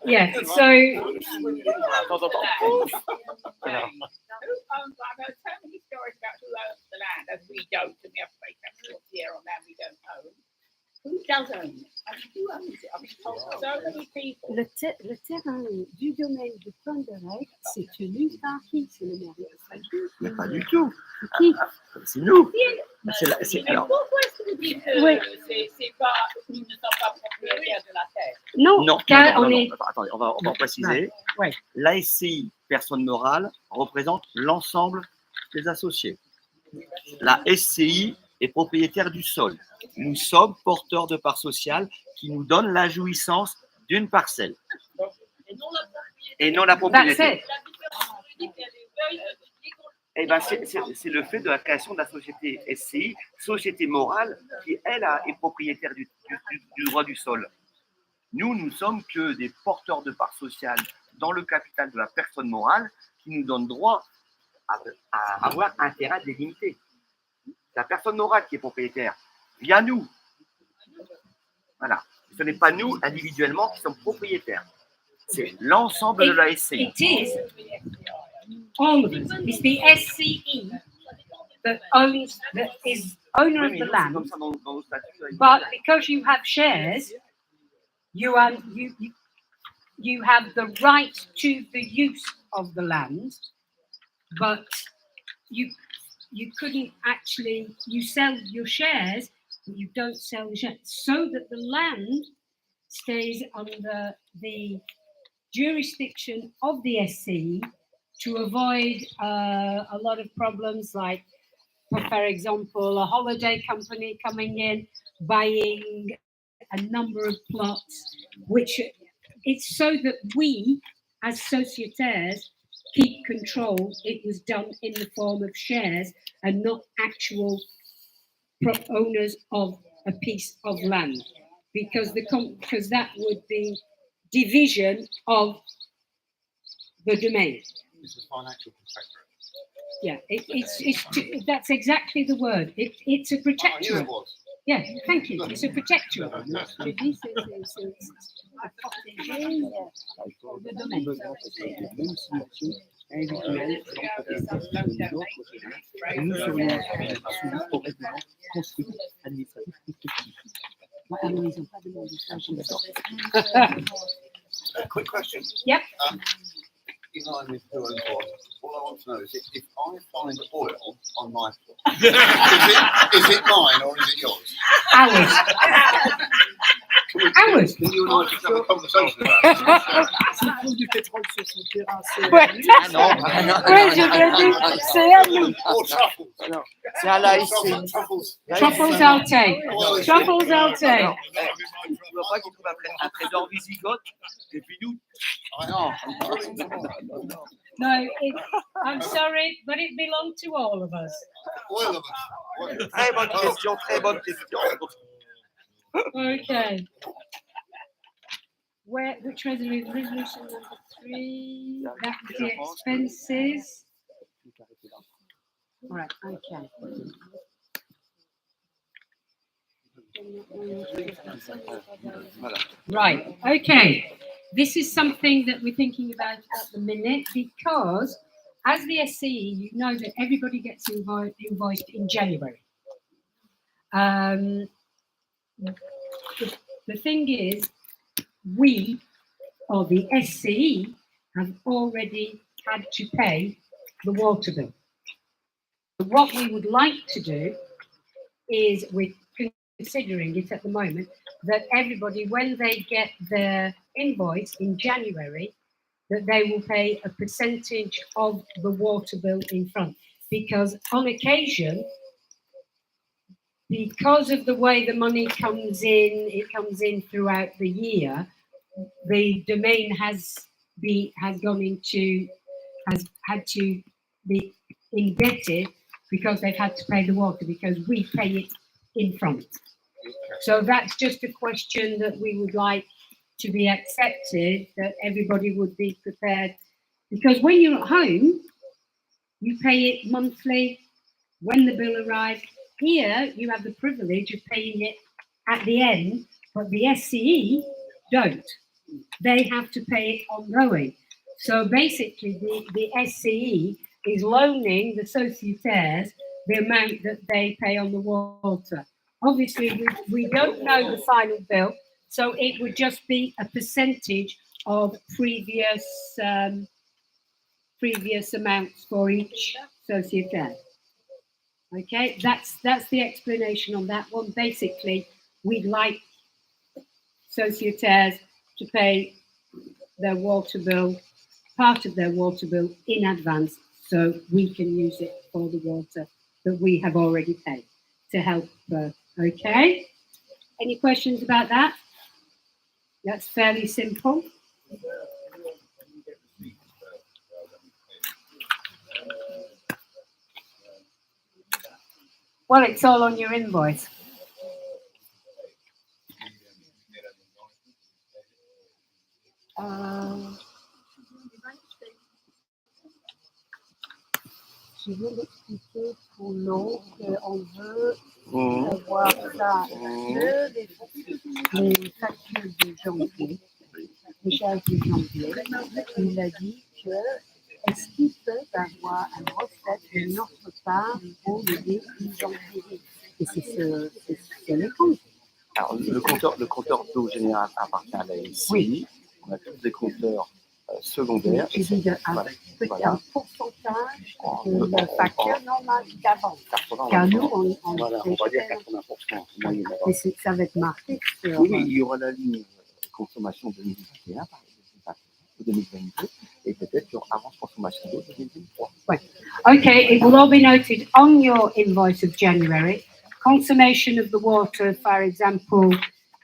S1: yeah, so
S9: Who owns, I've heard so many stories about who owns the land, as we don't, and we have to pay tax here on land we don't own. Who does own it? I mean, who owns it? I've been told so many people.
S7: Le terrain du domaine de Ponderec, c'est tenu par qui? C'est le maire de
S4: Mais pas du tout.
S7: Qui?
S4: C'est nous.
S9: Mais
S4: Alors,
S9: pourquoi est-ce que vous dites que
S7: Oui.
S9: c'est pas, nous ne sommes pas propriétaires de la terre?
S7: Non, car on est...
S4: Attendez, on va en préciser.
S7: Ouais.
S4: La SCI, personne morale, représente l'ensemble des associés. La SCI est propriétaire du sol. Nous sommes porteurs de parts sociales qui nous donnent la jouissance d'une parcelle. Et non la propriété.
S1: That's it.
S9: La différence juridique, elle est
S4: Eh ben, c'est le fait de la création de la société SCI, société morale, qui, elle, est propriétaire du droit du sol. Nous ne sommes que des porteurs de parts sociales dans le capital de la personne morale qui nous donne droit à avoir un terrain délimité. C'est la personne morale qui est propriétaire, via nous. Voilà. Ce n'est pas nous, individuellement, qui sommes propriétaires. C'est l'ensemble de la SCI.
S1: It is all of us. It's the SCE that is owner of
S4: Oui,
S1: the
S4: mais nous, c'est
S1: land.
S4: comme ça dans nos statuts.
S1: But because you have shares, you have the right to the use of the land, but you couldn't actually, you sell your shares, but you don't sell the shares, so that the land stays under the jurisdiction of the SCE to avoid a lot of problems like, for example, a holiday company coming in, buying a number of plots, which it's so that we, as sociétaires keep control, it was done in the form of shares and not actual owners of a piece of land, because because that would be division of the domain.
S3: It's a financial protectorate.
S1: Yeah, that's exactly the word. It's a
S3: Oh, I knew
S1: protectorate.
S3: it was.
S1: Yeah, thank you. It's a protectorate.
S7: Je dis, c'est protéger le domaine.
S4: Même si une action individuelle sans protection des autres, nous serions soumis au règlement construit administratif respectif.
S7: Ah non, ils n'ont pas demandé ça.
S3: A quick question.
S1: Yep.
S3: In line with who owns what, all I want to know is if I find oil on my floor, is it mine or is it yours?
S1: Ours. Ours.
S3: Can you and I just have a conversation about this?
S2: S'il trouve du pétrole sur son terrain, c'est.
S1: Ouais.
S4: Ah non,
S1: Ouais, je voulais dire, c'est à nous.
S3: Or truffles.
S4: non, c'est à la
S3: Truffles, truffles.
S1: Truffles I'll take.
S3: Oil is
S1: Truffles I'll take.
S4: Alors, tu vois pas qu'il trouve un trésor visigoth et puis nous.
S3: I know.
S1: No, I'm sorry, but it belonged to all of us.
S3: Oil of us.
S4: Très bonne question, très bonne question.
S1: Okay. Which resolution? Resolution number 3. That's the expenses. All right. Okay.
S4: Voilà.
S1: Right. Okay. This is something that we're thinking about at the minute because, as the SCE, you know that everybody gets invoiced in January. The thing is, we, or the SCE, have already had to pay the water bill. What we would like to do is, we're considering it at the moment, that everybody, when they get their invoice in January, that they will pay a percentage of the water bill in front. Because on occasion, because of the way the money comes in, it comes in throughout the year, the domain has had to be indebted because they've had to pay the water, because we pay it in front. So that's just a question that we would like to be accepted, that everybody would be prepared. Because when you're at home, you pay it monthly when the bill arrives. Here, you have the privilege of paying it at the end, but the SCE don't. They have to pay it ongoing. So basically, the SCE is loaning the sociétaires the amount that they pay on the water. Obviously, we don't know the final bill, so it would just be a percentage of previous amounts for each sociétaire. Okay, that's the explanation on that one. Basically, we'd like sociétaires to pay their water bill, part of their water bill in advance, so we can use it for the water that we have already paid to help. Okay, any questions about that? That's fairly simple. Well, it's all on your invoice.
S7: Je vais l'expliquer pour l'eau, qu'on veut avoir ça les factures de janvier, les charges de janvier. Il a dit que est-ce qu'ils peuvent avoir une recette de notre part pour le début janvier. Et c'est les comptes.
S4: Alors, le compteur d'eau générale appartient à la SCI.
S7: Oui.
S4: On a tous des compteurs secondaires.
S7: Je dis un pourcentage de la facture normale d'avant. Car nous, on
S4: va dire 80%.
S7: Mais ça va être marqué sur...
S4: Oui, il y aura la ligne consommation 2021, par exemple, 2022, et peut-être sur avance consommation d'eau 2023.
S1: Right. Okay, it will all be noted on your invoice of January. Consummation of the water, for example,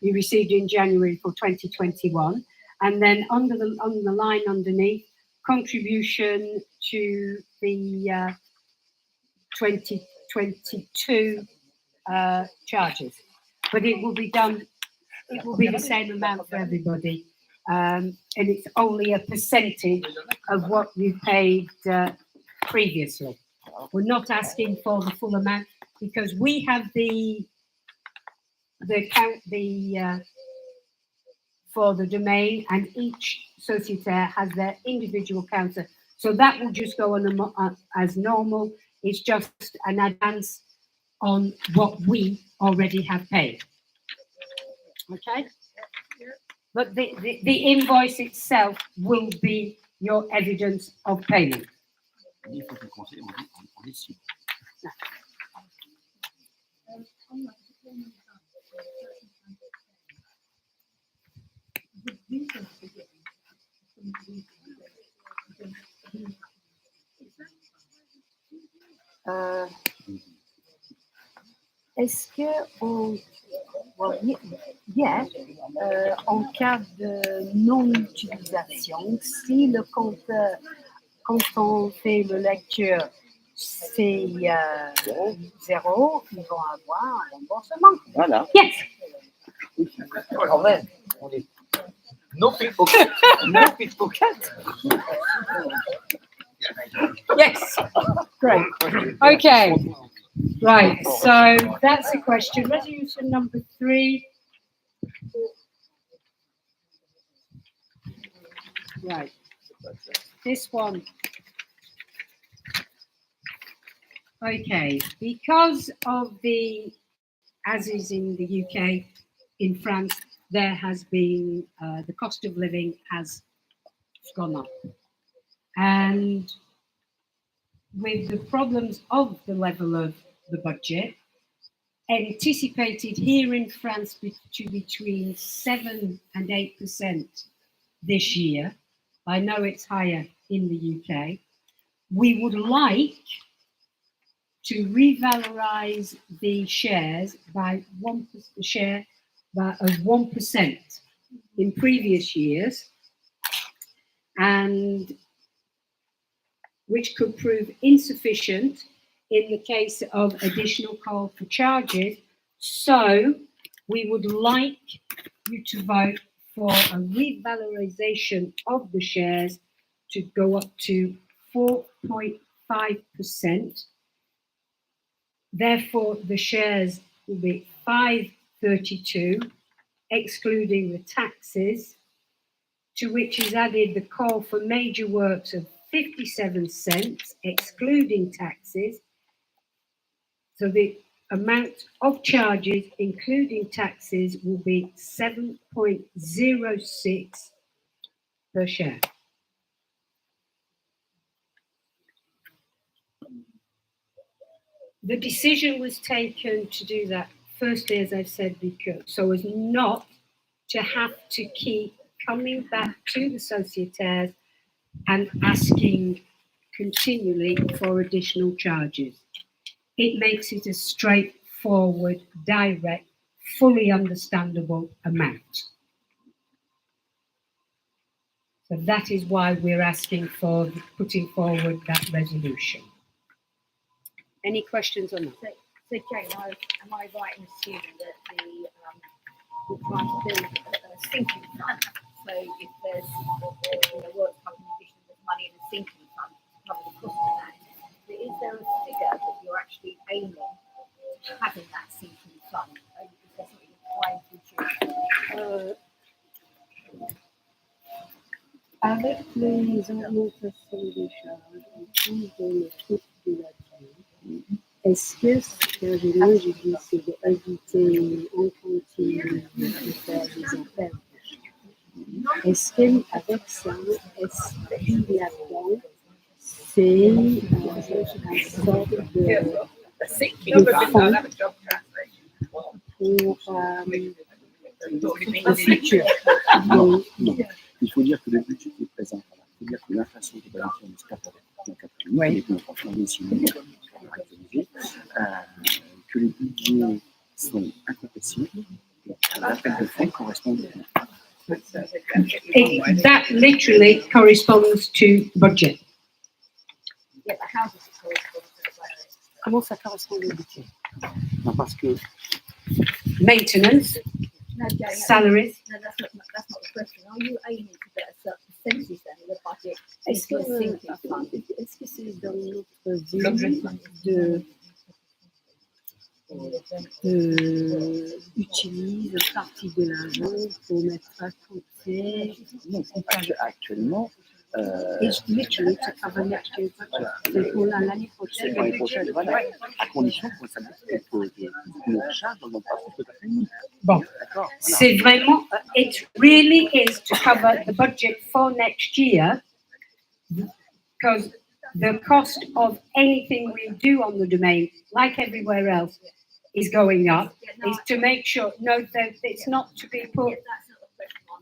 S1: you received in January for 2021.
S7: and then on the line underneath, contribution to the 2022 charges. But it will be done, it will be the same amount for everybody. And it's only a percentage of what you paid previously. We're not asking for the full amount because we have the for the domain, and each sociétaire has their individual counter. So that will just go on as normal. It's just an advance on what we already have paid. Okay? But the invoice itself will be your evidence of payment.
S4: Il faut que le conseil on décide.
S7: Est-ce que en cas de non-utilisation, si le compteur, quand on fait le lecture, c'est zéro, ils vont avoir un remboursement.
S4: Voilà.
S7: Yes.
S4: Quand même, on est no pickpocket. No pickpocket.
S7: Yes. Great. Okay. Right. So that's the question. Resolution number 3. Right. This one. Okay. Because of as is in the UK, in France, there has been, the cost of living has gone up. And with the problems of the level of the budget, anticipated here in France to between 7 and 8% this year. I know it's higher in the UK. We would like to revalorize the shares by 1% in previous years, and which could prove insufficient in the case of additional call for charges. So we would like you to vote for a revalorization of the shares to go up to 4.5%. Therefore, the shares will be 5.32, excluding the taxes, to which is added the call for major works of 57 cents, excluding taxes. So the amount of charges, including taxes, will be 7.06 per share. The decision was taken to do that, firstly, as I've said, because so as not to have to keep coming back to the sociétaires and asking continually for additional charges. It makes it a straightforward, direct, fully understandable amount. So that is why we're asking for putting forward that resolution. Any questions on that?
S6: So Jane, am I right in assuming that we're trying to build a sinking fund? So if there's work happening additional, there's money in a sinking fund to cover the cost of that. But is there a figure that you're actually aiming to having that sinking fund? Is there something you're trying to achieve?
S7: Avec les augmentations des charges en plus de notre population, est-ce que ce que j'ai dit, c'est d'éviter en continu de faire des affaires? Est-ce qu'avec ça, est-ce qu'il y a dedans, c'est une sorte de fonds pour le futur?
S4: Non. Il faut dire que le budget est présent. Il faut dire que l'inflation est balancée en escapade avec les 4 mois, les comptes fondés sinon actualisés, que les budgets sont incompressibles, l'appel de fonds correspond au
S1: That literally corresponds to budget.
S6: Yeah, but how does it correspond to the budget?
S4: Comment ça correspond au budget? Non, parce que
S1: Maintenance,
S6: No, Jane,
S1: salaries.
S6: no, that's not the question. Are you aiming to get a certain percentage then of the budget
S7: Est-ce
S6: into a sinking
S7: que,
S6: fund?
S7: est-ce que c'est dans notre vue de utiliser une partie de l'argent pour mettre à côté
S4: non, actuellement,
S7: It's literally to cover next year's budget. C'est pour l'année
S4: c'est
S7: prochaine.
S4: pour l'année prochaine, voilà, à condition que ça nos charges n'ont pas plus que la
S1: Bon,
S4: D'accord. Voilà.
S1: c'est vraiment, it really is to cover the budget for next year, because the cost of anything we do on the domain, like everywhere else, is going up. Is to make sure, no, that it's not to be put,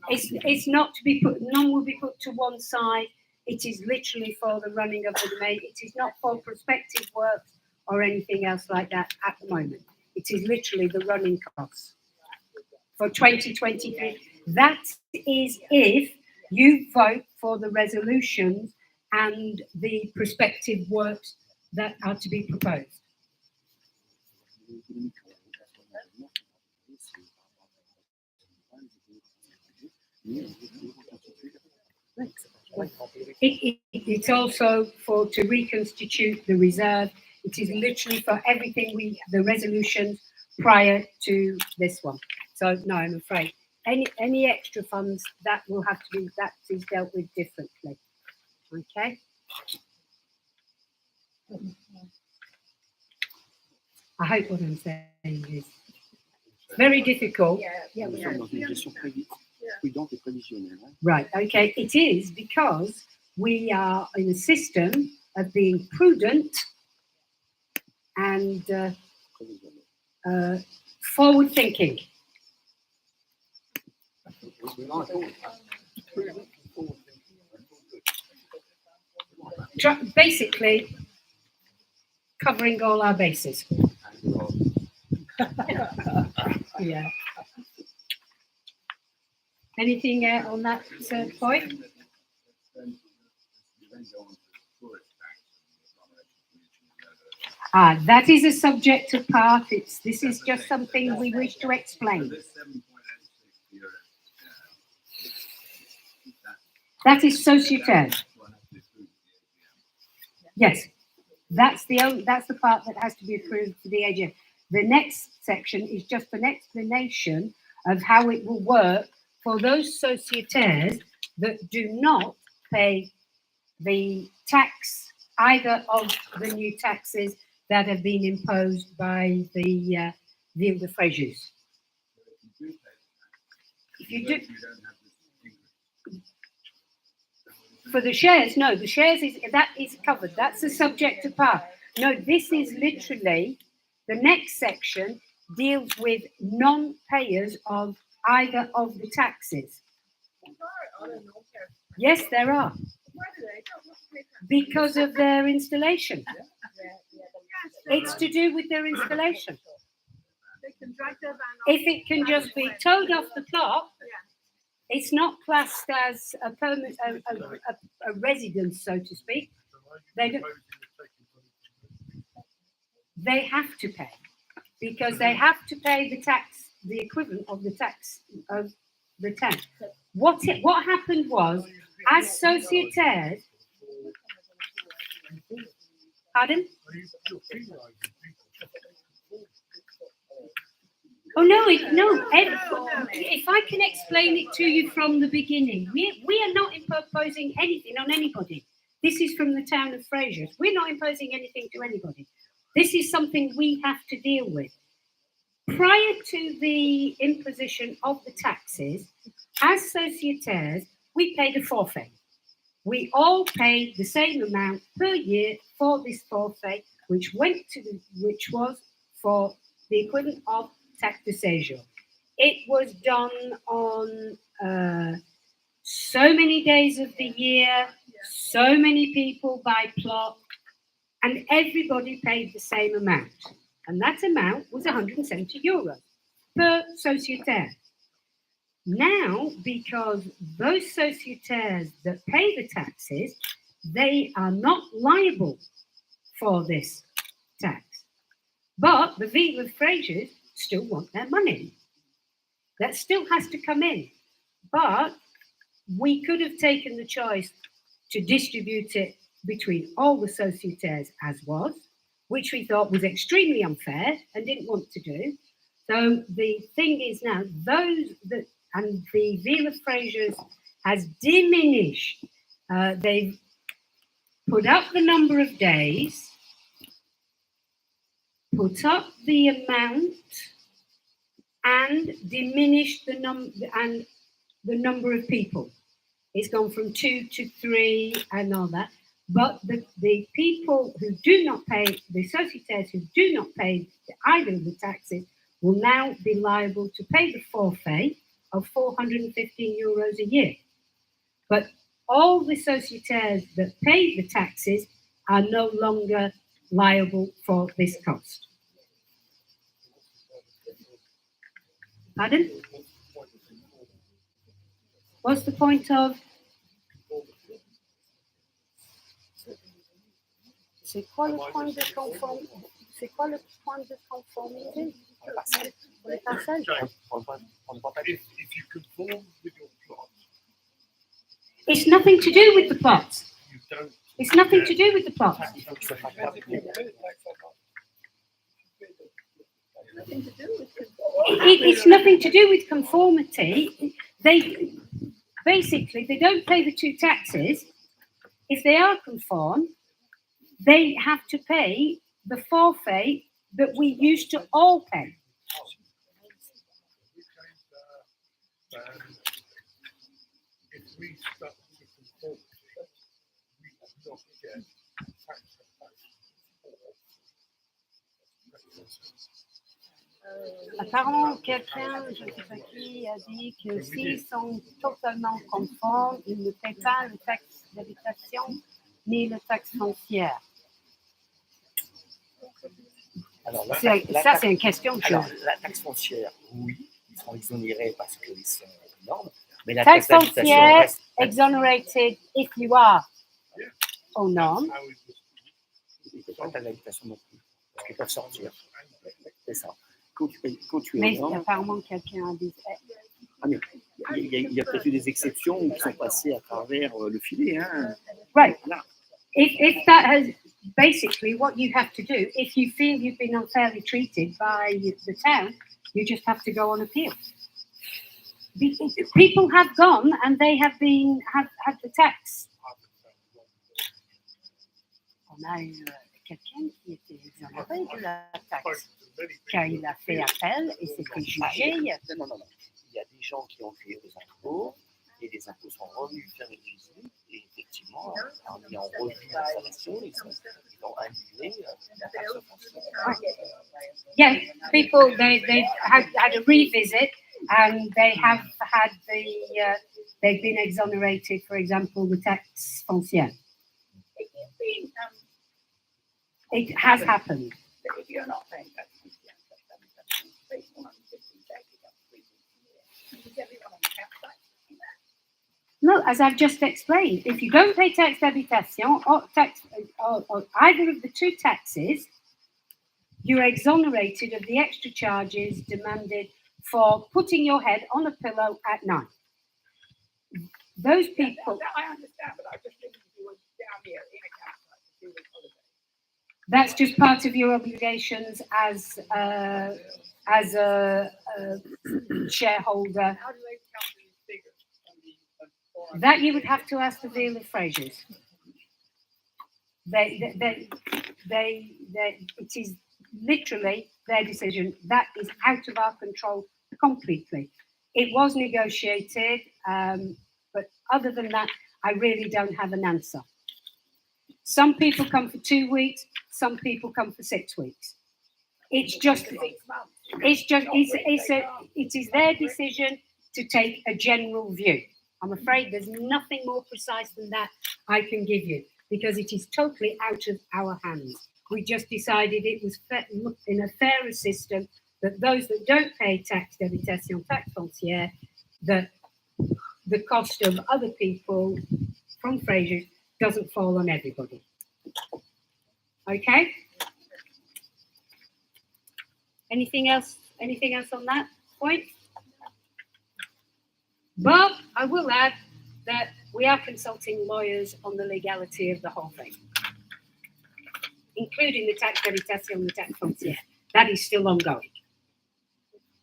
S1: it's not to be put, none will be put to one side. It is literally for the running of the domain. It is not for prospective works or anything else like that at the moment. It is literally the running costs for 2023. That is if you vote for the resolutions and the prospective works that are to be proposed. It's also for to reconstitute the reserve. It is literally for everything the resolutions prior to this one. So no, I'm afraid any extra funds that will have to be, that is dealt with differently. Okay. I hope what I'm saying is very difficult.
S4: Nous sommes dans une gestion prudente et prévisionnelle.
S1: Right, okay, it is because we are in a system of being prudent and forward thinking. Basically, covering all our bases. Yeah. Anything on that point? That is a subject apart. This is just something we wish to explain. That is sociétaire. Yes, that's the part that has to be approved for the AGM. The next section is just an explanation of how it will work for those sociétaires that do not pay the tax, either of the new taxes that have been imposed by the Ville de Fréjus. If you do, for the shares, no, the shares is covered. That's a subject apart. No, this is literally the next section deals with non-payers of either of the taxes. Yes, there are. Because of their installation. It's to do with their installation. If it can just be towed off the clock, it's not classed as a permit, a residence, so to speak. They have to pay because they have to pay the tax, the equivalent of the tax of the tax. What happened was, as sociétaires, pardon? Oh no, if I can explain it to you from the beginning, we are not imposing anything on anybody. This is from the town of Fréjus. We're not imposing anything to anybody. This is something we have to deal with. Prior to the imposition of the taxes, as sociétaires, we paid a forfait. We all paid the same amount per year for this forfait, which was for the equivalent of taxe de séjour. It was done on so many days of the year, so many people by plot, and everybody paid the same amount. And that amount was 170 euros per sociétaire. Now, because those sociétaires that pay the taxes, they are not liable for this tax. But the Vila Frasers still want their money. That still has to come in. But we could have taken the choice to distribute it between all the sociétaires as was, which we thought was extremely unfair and didn't want to do. So the thing is now, those that, and the Vila Frasers has diminished. They've put up the number of days, put up the amount, and diminished the number of people. It's gone from 2 to 3 and all that. But the people who do not pay, the sociétaires who do not pay either of the taxes, will now be liable to pay the forfeit of €415 a year. But all the sociétaires that pay the taxes are no longer liable for this cost. Pardon? What's the point of?
S7: C'est quoi le point de conformité? C'est quoi le point de conformité pour les parcelles?
S8: If you conform with your plot,
S1: It's nothing to do with the plot.
S8: you don't.
S1: It's nothing to do with the plot. It's nothing to do with conformity. They basically they don't pay the two taxes. If they are conform, they have to pay the forfeit that we used to all pay.
S8: If we stuck to conformity, we would not get tax
S7: Apparemment, quelqu'un, je ne sais pas qui, a dit que s'ils sont totalement conformes, ils ne paient pas le taxe d'habitation ni le taxe foncière.
S4: Alors,
S7: C'est une question que
S4: alors, la taxe foncière, oui, ils sont exonérés parce qu'ils sont énormes, mais la
S7: taxe
S4: taxe d'habitation
S7: foncière,
S4: reste.
S7: exonerated if you are aux normes.
S4: Ils ne payent pas de taxe d'habitation non plus, parce qu'ils peuvent sortir. C'est ça. Quand tu es
S7: Mais
S4: aux normes,
S7: apparemment, quelqu'un a dit.
S4: il y a peut-être eu des exceptions qui sont passées à travers le filet. Hein.
S1: Right.
S4: Voilà.
S1: If that has basically what you have to do, if you feel you've been unfairly treated by the town, you just have to go on appeal. People have gone and they have had the tax. On a eu quelqu'un qui était exonéré de la taxe, car il a fait appel et c'était jugé.
S4: Non. Il y a des gens qui ont fait des impôts et les impôts sont revenus faire une visite et effectivement, en ayant revu l'installation, ils ont annulé la taxe foncière.
S1: Yeah, people they've had a revisit and they have had they've been exonerated, for example, the tax foncière. It has happened.
S9: But if you're not paying tax,
S1: No, as I've just explained, if you don't pay taxe d'habitation or either of the two taxes, you're exonerated of the extra charges demanded for putting your head on a pillow at night. Those people.
S9: I understand, but I just think if you were down here in a campsite to do this holiday.
S1: That's just part of your obligations as a shareholder.
S9: How do they come to these figures?
S1: That you would have to ask the Vila Frasers. It is literally their decision. That is out of our control completely. It was negotiated, but other than that, I really don't have an answer. Some people come for 2 weeks, some people come for 6 weeks. It is their decision to take a general view. I'm afraid there's nothing more precise than that I can give you because it is totally out of our hands. We just decided it was in a fairer system that those that don't pay taxe d'habitation, taxe foncière, that the cost of other people from Fraser doesn't fall on everybody. Okay? Anything else on that point? But I will add that we are consulting lawyers on the legality of the whole thing, including the tax d'habitation, the tax foncière. That is still ongoing.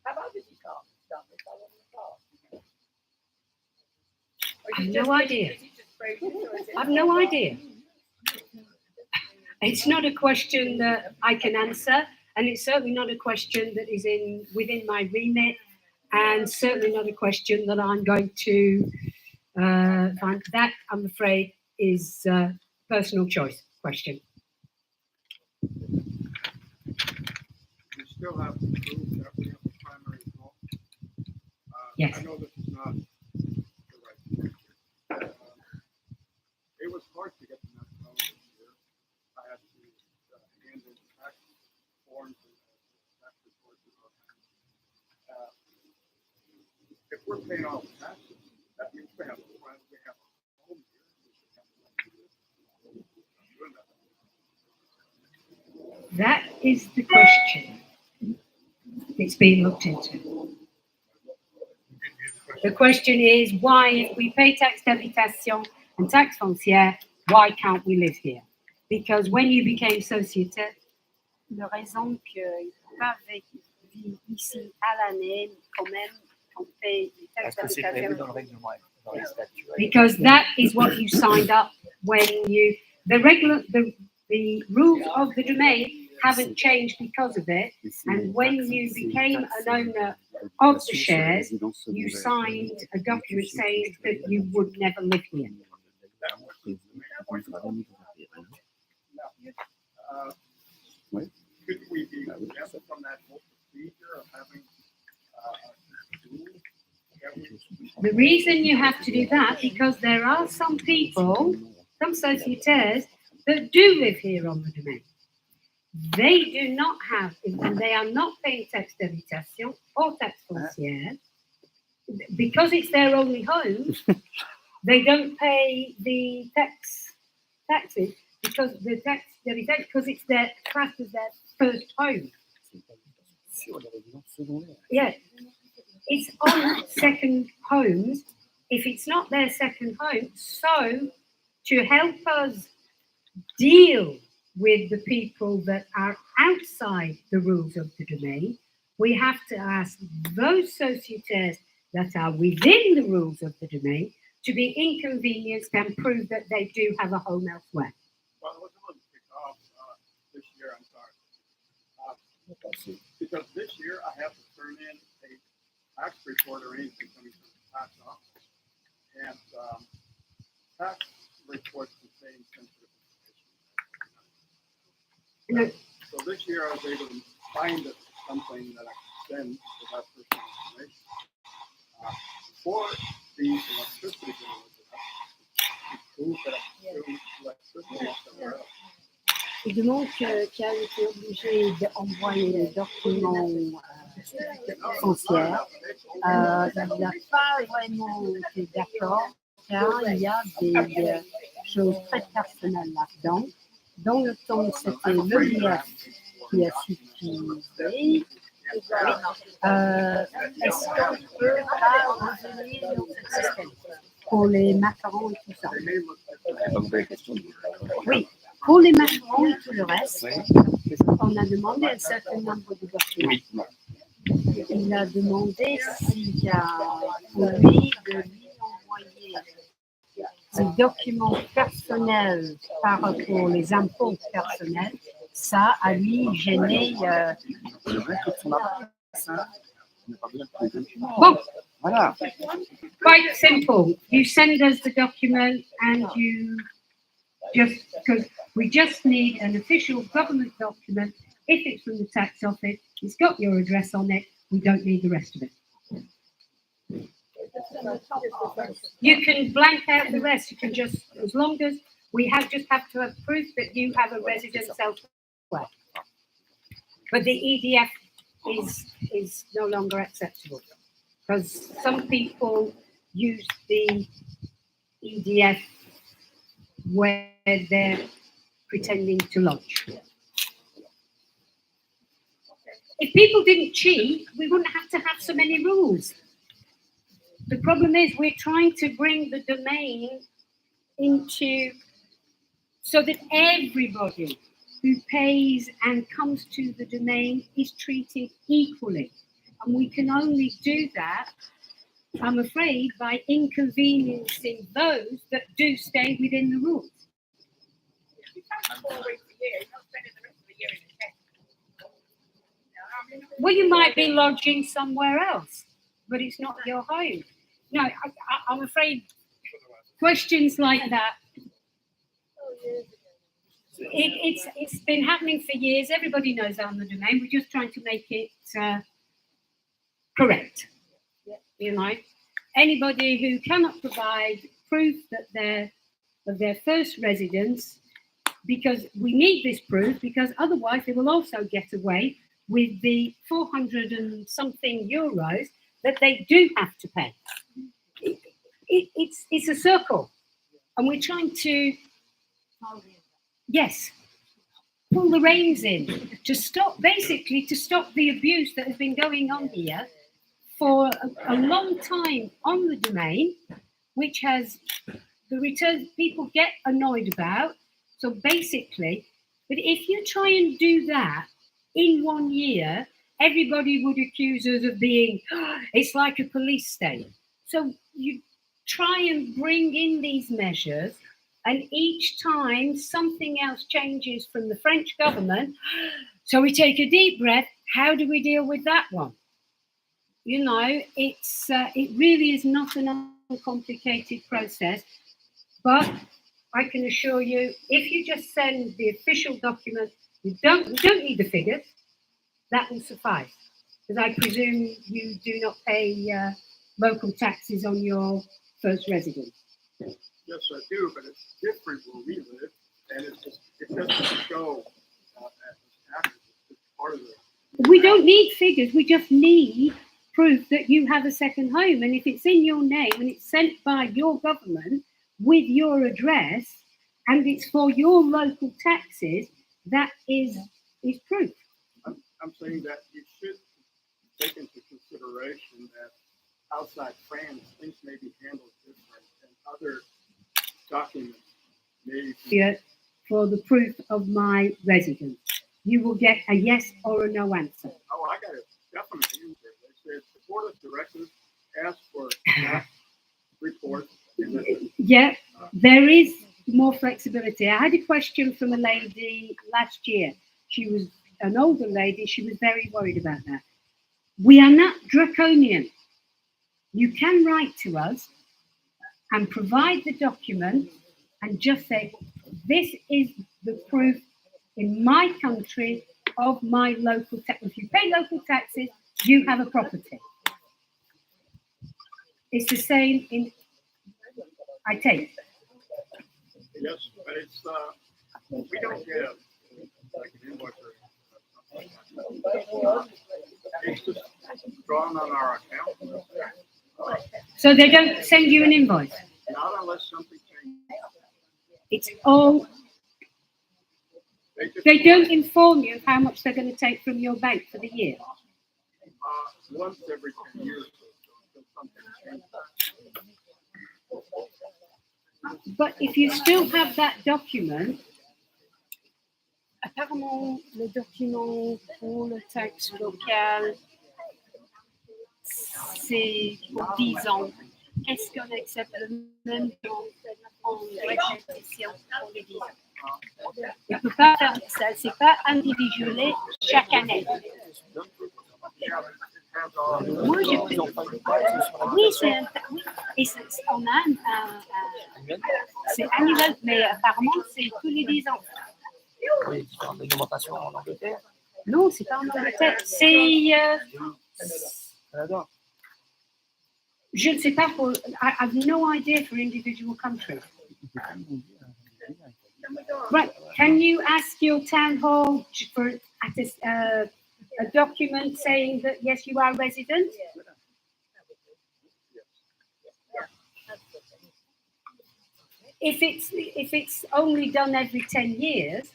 S9: How about this car? Stuff that's all over the car?
S1: I have no idea. I have no idea. It's not a question that I can answer, and it's certainly not a question that is within my remit, and certainly not a question that I'm going to find. That, I'm afraid, is a personal choice question.
S10: We still have to prove that we have a primary goal.
S1: Yes.
S10: I know this is not the right question. It was hard to get the next loan this year. I had to hand in tax forms and tax reports and all that. If we're paying all the taxes, that means we have a home here. We should have doing that.
S1: That is the question. It's being looked into. The question is, why, if we pay tax d'habitation and tax foncière, why can't we live here? Because when you became sociétaire,
S7: La raison qu'il ne peut pas vivre ici à l'année, quand même, on paye les taxes
S4: Parce que c'est prévu
S7: d'habitation.
S4: dans le règlement, dans les statuts.
S1: because that is what you signed up when you, the rules of the domain haven't changed because of it. And when you became an owner of the shares, you signed a document saying that you would never live here.
S10: Could we be exempt from that whole procedure of having
S1: The reason you have to do that, because there are some people, some sociétaires, that do live here on the domain. They do not have, and they are not paying tax d'habitation or tax foncière, because it's their only home. They don't pay the taxes because the tax d'habitation, because it's their class as their first home. Yeah, it's on second homes. If it's not their second home, so to help us deal with the people that are outside the rules of the domain, we have to ask those sociétaires that are within the rules of the domain to be inconvenienced and prove that they do have a home elsewhere.
S10: well, it was a little kicked off this year, I'm sorry. Because this year I have to turn in a tax report or anything coming from the tax office. And tax reports contain sensitive information. So this year I was able to find something that I could send to that personal information. For the electricity bill, to prove that I'm doing electricity somewhere else.
S7: Il demande qui a été obligé d'envoyer les documents foncières. Il n'a pas vraiment été d'accord car il y a des choses très personnelles là-dedans. Dans le temps, c'était l'EDF qui a suffisé. Est-ce qu'on peut pas revenir dans ce système pour les macarons et tout ça? Oui. Pour les macarons et tout le reste, on a demandé un certain nombre de documents. Il a demandé s'il y a pour lui de lui envoyer des documents personnels par rapport aux impôts personnels. Ça a lui gêné.
S1: Bon,
S4: Voilà.
S1: quite simple. You send us the document and you just, because we just need an official government document. If it's from the tax office, it's got your address on it. We don't need the rest of it. You can blank out the rest. You can just, as long as we just have to have proof that you have a residence elsewhere. But the EDF is no longer acceptable. because some people use the EDF where they're pretending to lodge. If people didn't cheat, we wouldn't have to have so many rules. The problem is we're trying to bring the domain into so that everybody who pays and comes to the domain is treated equally. And we can only do that, I'm afraid, by inconveniencing those that do stay within the rules.
S9: You come 4 weeks a year, you're not spending the rest of the year in a tent.
S1: Well, you might be lodging somewhere else, but it's not your home. No, I'm afraid questions like that, it's been happening for years. Everybody knows I'm the domain. We're just trying to make it correct. You know, anybody who cannot provide proof that they're of their first residence, because we need this proof, because otherwise they will also get away with the 400 and something euros that they do have to pay. It's a circle, and we're trying to, yes, pull the reins in to stop, basically to stop the abuse that has been going on here for a long time on the domain, which has the returns people get annoyed about. So basically, but if you try and do that in 1 year, everybody would accuse us of being, it's like a police state. So you try and bring in these measures, and each time something else changes from the French government. So we take a deep breath. How do we deal with that one? You know, it really is not an uncomplicated process, but I can assure you, if you just send the official document, we don't need the figures. That will suffice, because I presume you do not pay local taxes on your first residence.
S10: Yes, I do, but it's different where we live, and it doesn't show as taxes. It's part of the.
S1: We don't need figures. We just need proof that you have a second home, and if it's in your name and it's sent by your government with your address, and it's for your local taxes, that is proof.
S10: I'm saying that you should take into consideration that outside France, things may be handled different, and other documents may be.
S1: For the proof of my residence, you will get a yes or a no answer.
S10: Oh, I got a definite answer. They said the board of directors asked for that report.
S1: Yeah, there is more flexibility. I had a question from a lady last year. She was an older lady. She was very worried about that. We are not draconian. You can write to us and provide the document and just say, this is the proof in my country of my local tax. If you pay local taxes, you have a property. It's the same in, I take.
S10: Yes, but it's, we don't get like an invoice or something. It's just drawn on our account.
S1: So they don't send you an invoice?
S10: Not unless something changes.
S1: It's all, they don't inform you of how much they're going to take from your bank for the year?
S10: Once every 10 years. Something changes.
S1: But if you still have that document, apparemment le document pour le taxe locale, c'est pour 10 ans. Est-ce qu'on accepte le même temps en répétition pour les 10 ans? On ne peut pas faire ça, c'est pas individualisé chaque année. Moi, oui, on a c'est annuel, mais apparemment, c'est tous les 10 ans.
S4: Oui, différentes réglementations en Angleterre.
S1: Non, c'est pas en Angleterre. C'est.
S4: Canada.
S1: Je ne sais pas pour. I have no idea for individual countries. Right. Can you ask your town hall for a document saying that yes, you are resident?
S7: if it's only done every 10 years,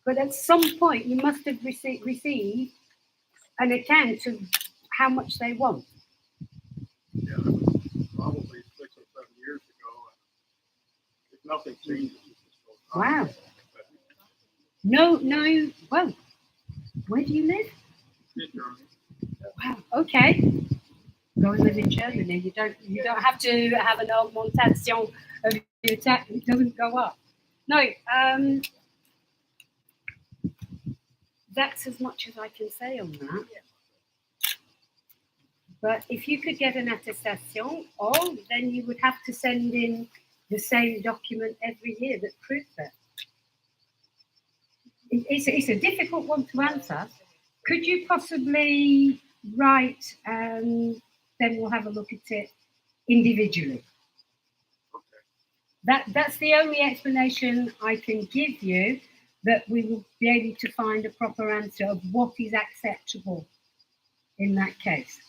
S7: but at some point you must have received an account of how much they want.
S10: Yeah, probably 6 or 7 years ago. If nothing changes, it just goes on.
S7: Wow. No. Well, where do you live?
S10: In Germany.
S7: Wow. Okay. Go and live in Germany. You don't have to have an augmentation of your tax. It doesn't go up. No. That's as much as I can say on that. But if you could get an attestation, then you would have to send in the same document every year that proves it. It's a difficult one to answer. Could you possibly write, then we'll have a look at it individually? That's the only explanation I can give you, that we will be able to find a proper answer of what is acceptable in that case.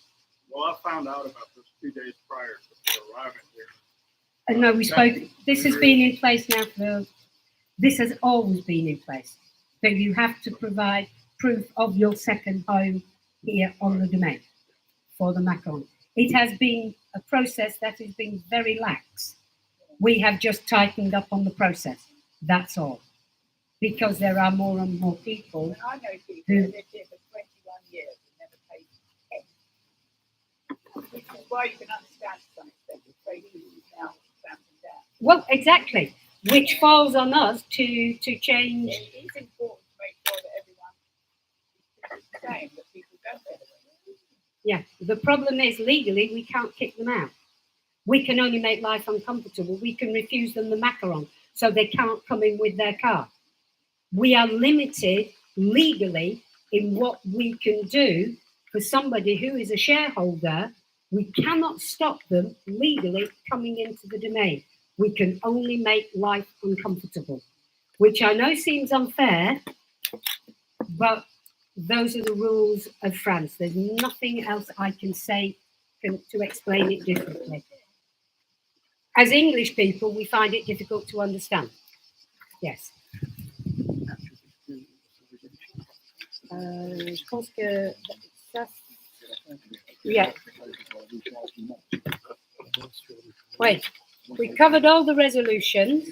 S10: Well, I found out about this 2 days prior to arriving here.
S7: And no, we spoke. This has been in place now this has always been in place. So you have to provide proof of your second home here on the domain for the Macron. It has been a process that has been very lax. We have just tightened up on the process. That's all. Because there are more and more people.
S9: I know people who lived here for 21 years and never paid penny. Which is why you can understand to some extent the trade unions now stamping down.
S7: Well, exactly. Which falls on us to change.
S9: It is important to make sure that everyone is the same, that people don't get it.
S7: Yeah. The problem is legally we can't kick them out. We can only make life uncomfortable. We can refuse them the macaron so they can't come in with their car. We are limited legally in what we can do for somebody who is a shareholder. We cannot stop them legally coming into the domain. We can only make life uncomfortable, which I know seems unfair, but those are the rules of France. There's nothing else I can say to explain it differently. As English people, we find it difficult to understand. Yes. Je pense que ça, yeah. Wait, we covered all the resolutions.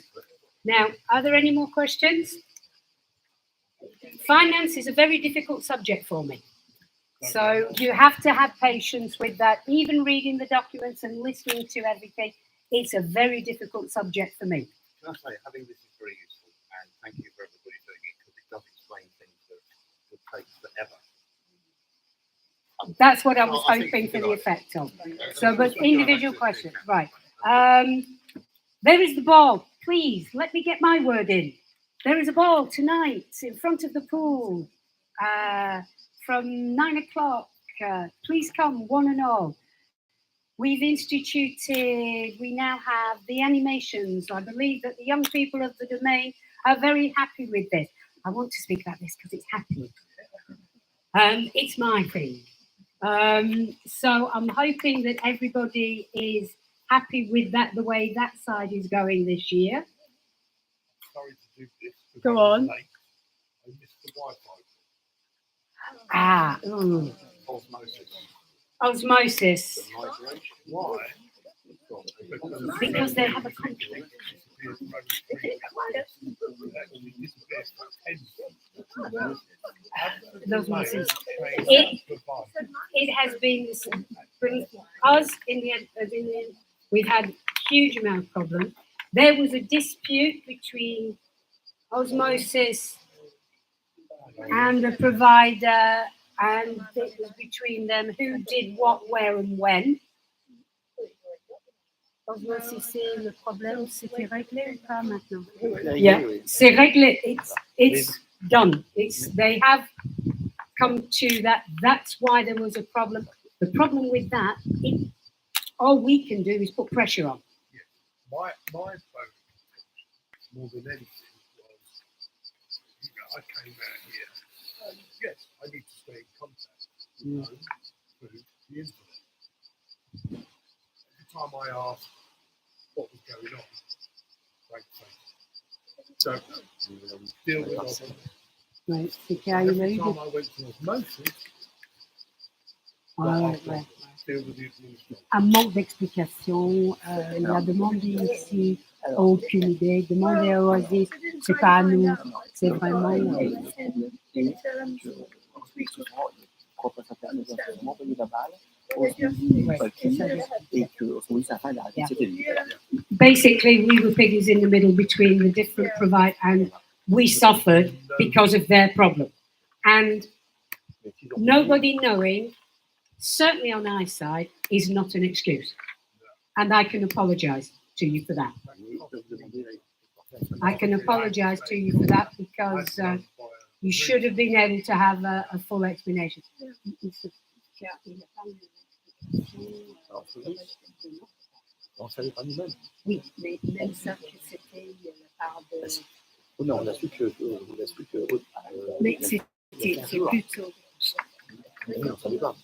S7: Now, are there any more questions? Finance is a very difficult subject for me. So you have to have patience with that. Even reading the documents and listening to everything, it's a very difficult subject for me.
S3: Can I say, having this is very useful, and thank you for everybody doing it, because it does explain things that would take forever.
S7: That's what I was
S3: Well, I think
S7: hoping
S3: it's
S7: for
S3: a
S7: the
S3: good
S7: effect of.
S3: idea.
S7: So, but individual questions, right. There is the ball. Please, let me get my word in. There is a ball tonight in front of the pool from 9 o'clock. Please come, one and all. We've instituted, we now have the animations. I believe that the young people of the domain are very happy with this. I want to speak about this because it's happy. It's my thing. So I'm hoping that everybody is happy with that, the way that side is going this year.
S8: Sorry to do this.
S7: Go on.
S8: I missed the Wi-Fi.
S3: Osmosis.
S7: Osmosis.
S8: Why?
S7: Because they have a contract. Osmosis. It has been us in the end, we've had huge amount of problems. There was a dispute between Osmosis and the provider, and it was between them who did what, where, and when. Osmosis, c'est le problème, c'était réglé ou pas maintenant? Yeah, c'est réglé. It's done. They have come to that. That's why there was a problem. The problem with that, all we can do is put pressure on.
S8: My phone, more than anything, was, I came out here. Yes, I need to stay in contact, through the internet. Every time I asked what was going on, frank face. So, deal with osmosis.
S7: Ouais, c'est qu'il y a eu
S8: Every
S7: des...
S8: time I went to osmosis,
S7: Ouais, ouais.
S8: deal with the administration.
S7: Un manque d'explication. Il a demandé ici, aucune idée. Demandé à Oasis, c'est pas à nous. C'est vraiment.
S4: Trois prestataires nous ont vraiment envoyé la balle, et que Osmosis a fait la c'était lui.
S1: Basically, we were figures in the middle between the different providers, and we suffered because of their problem. And nobody knowing, certainly on our side, is not an excuse. And I can apologise to you for that. I can apologise to you for that because you should have been able to have a full explanation.
S4: On savait pas nous-mêmes.
S6: Oui, mais même ça, que c'était la part de...
S4: Oui, mais on a su que.
S1: Mais c'est plutôt...
S4: Oui, on savait pas.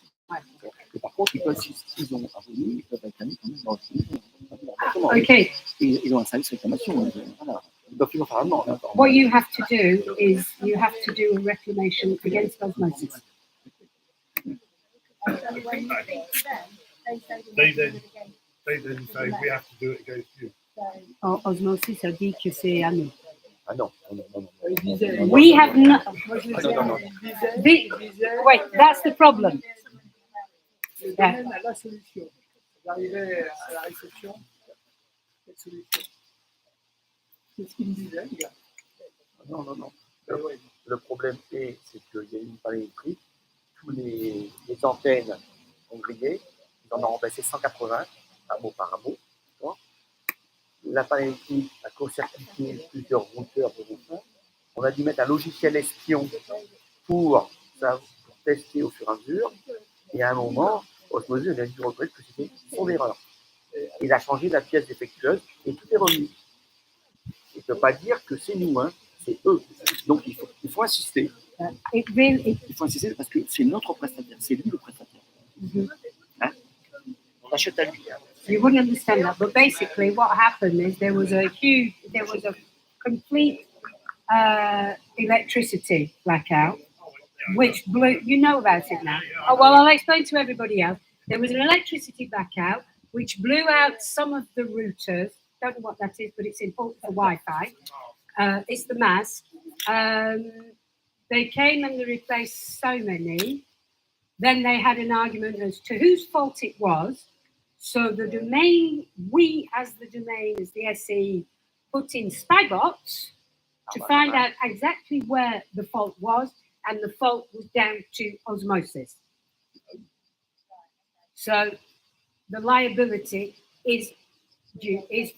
S4: Et par contre, s'ils ont avoué, ils peuvent réclamer quand même dans le
S1: Okay,
S4: Ils ont un service réclamation. Voilà. Ils doivent toujours faire un demande.
S1: what you have to do is you have to do a reclamation against osmosis.
S8: They then say we have to do it against you.
S7: Osmosis a dit que c'est à nous.
S4: Ah non, non, non, non.
S1: We have not...
S4: Ah non, non, non.
S1: Wait, that's the problem.
S2: Le domaine a la solution. J'arrivais à la réception, cette solution. C'est ce qu'il me disait, le gars.
S4: Non, non, non.
S2: Ben ouais.
S4: Le problème c'est qu'il y a eu une panne électrique. Tous les antennes ont grillé. Ils en ont remplacé 180, hameau par hameau. La panne électrique a court-circuité plusieurs routeurs de routeurs. On a dû mettre un logiciel espion pour tester au fur et à mesure. Et à un moment, Osmosis a dû reconnaître que c'était son erreur. Il a changé la pièce défectueuse et tout est revenu. Il ne peut pas dire que c'est nous, hein, c'est eux. Donc il faut insister.
S1: It really,
S4: Il faut insister parce que c'est notre prestataire, c'est lui le prestataire. Hein? On achète à lui. Hein.
S1: you wouldn't understand that, but basically what happened is there was a complete electricity blackout, which blew, you know about it now. Oh, well, I'll explain to everybody else. There was an electricity blackout, which blew out some of the routers. Don't know what that is, but it's important for Wi-Fi. It's the MAS. They came and they replaced so many. Then they had an argument as to whose fault it was. So the domain, we as the domain, as the SE, put in spybots to find out exactly where the fault was, and the fault was down to osmosis. So the liability is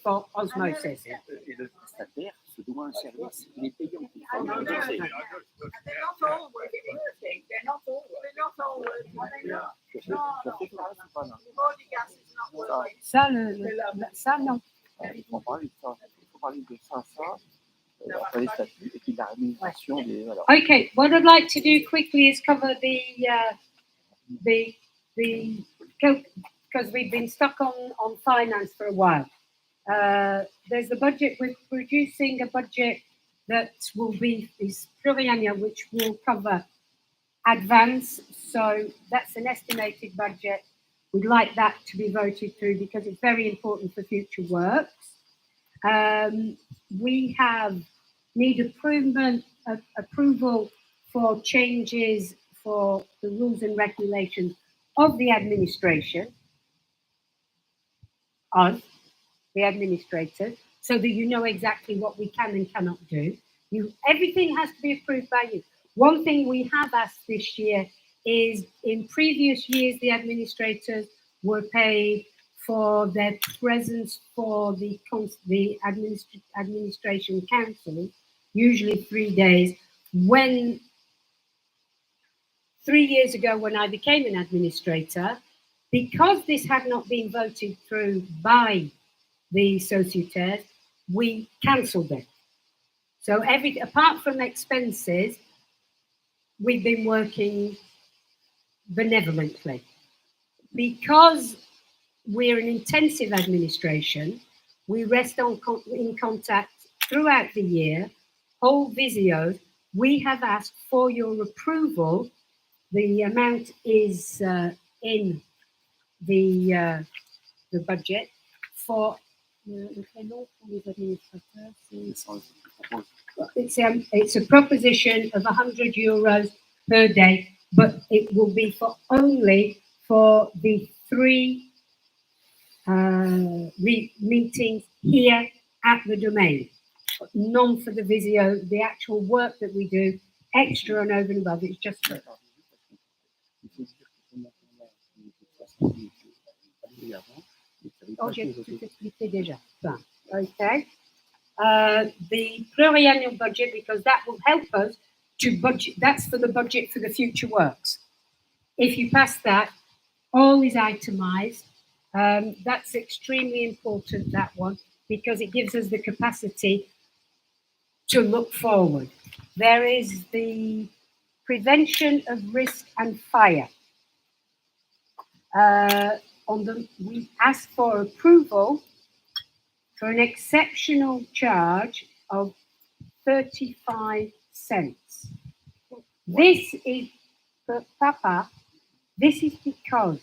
S1: for osmosis.
S4: Et le prestataire se doit un service, il est payé en
S9: They're not all working everything. They're not all working. The body gas is not working.
S7: Ça, ça non.
S4: Il faut parler de ça, après les statuts et puis la rémunération des. Voilà.
S1: Okay, what I'd like to do quickly is cover because we've been stuck on finance for a while. There's a budget. We're producing a budget that will be is pluriannual, which will cover advance. So that's an estimated budget. We'd like that to be voted through because it's very important for future works. We need approval for changes for the rules and regulations of the administration, of the administrators, so that you know exactly what we can and cannot do. Everything has to be approved by you. One thing we have asked this year is, in previous years, the administrators were paid for their presence for the administration council, usually 3 days. When 3 years ago, when I became an administrator, because this had not been voted through by the societaires, we cancelled it. So apart from expenses, we've been working benevolently. Because we're an intensive administration,
S7: We rest in contact throughout the year, hold visios. We have asked for your approval. The amount is in the budget for it's a proposition of €100 per day, but it will be for only for the 3 meetings here at the domain, none for the Visio. The actual work that we do, extra and over and above, it's just for j'ai tout expliqué déjà. Okay. The pluriannual budget, because that will help us to budget. That's for the budget for the future works. If you pass that, all is itemized. That's extremely important, that one, because it gives us the capacity to look forward. There is the prevention of risk and fire. We ask for approval for an exceptional charge of 35 cents. This is, Papa, this is because,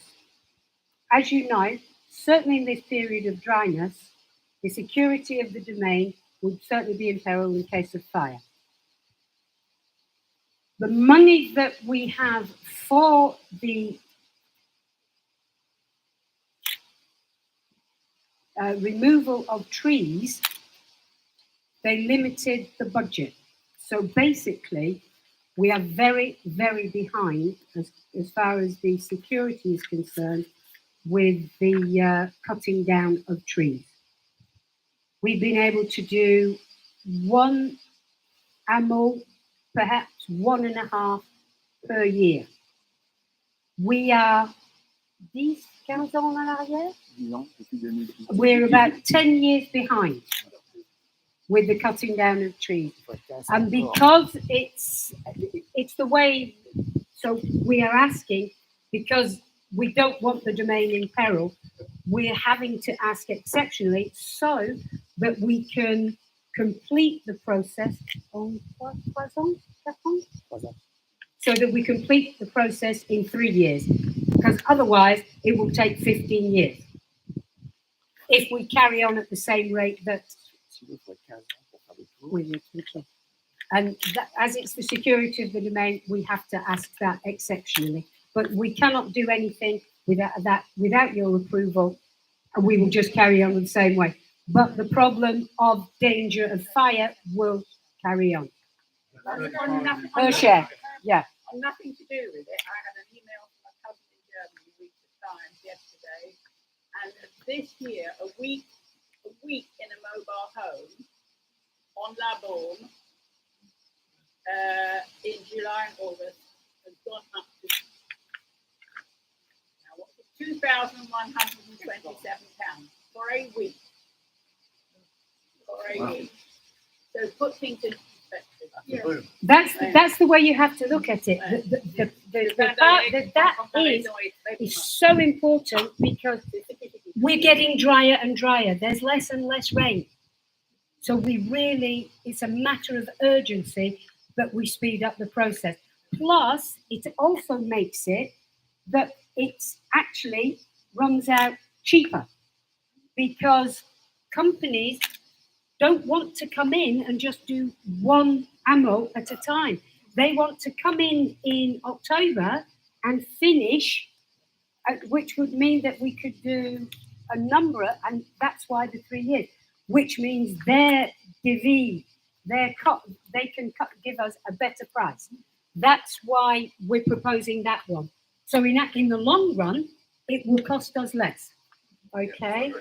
S7: as you know, certainly in this period of dryness, the security of the domain would certainly be in peril in case of fire. The money that we have for the removal of trees, they limited the budget. So basically, we are very, very behind as far as the security is concerned with the cutting down of trees. We've been able to do 1 AMO, perhaps 1.5 per year. We are 10, 15 ans en arrière? We're about 10 years behind with the cutting down of trees. And because it's the way, so we are asking, because we don't want the domain in peril, we're having to ask exceptionally so that we can complete the process on 3 ans? So that we complete the process in 3 years, because otherwise it will take 15 years. If we carry on at the same rate that and that, as it's the security of the domain, we have to ask that exceptionally. But we cannot do anything without your approval, and we will just carry on the same way. But the problem of danger of fire will carry on. Per share, yeah.
S9: Nothing to do with it. I had an email from my cousin in Germany, Week of Times, yesterday, and this year, a week in a mobile home on La Borne in July and August has gone up to £2,127 for a week. So put things in perspective. Yeah.
S7: That's the way you have to look at it. The part that is so important, because we're getting drier and drier. There's less and less rain. So it's a matter of urgency that we speed up the process. Plus, it also makes it that it's actually runs out cheaper, because companies don't want to come in and just do 1 AMO at a time. They want to come in October and finish, which would mean that we could do a number, and that's why the 3 years, which means they can give us a better price. That's why we're proposing that one. So in the long run, it will cost us less. Okay.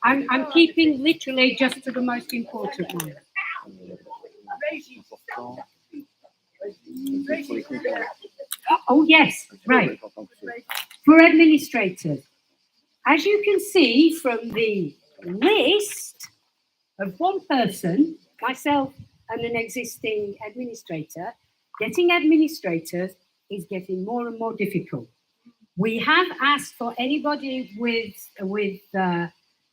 S7: I'm keeping literally just to the most important one. Oh yes, right. For administrators, as you can see from the list of one person, myself and an existing administrator, getting administrators is getting more and more difficult. We have asked for anybody with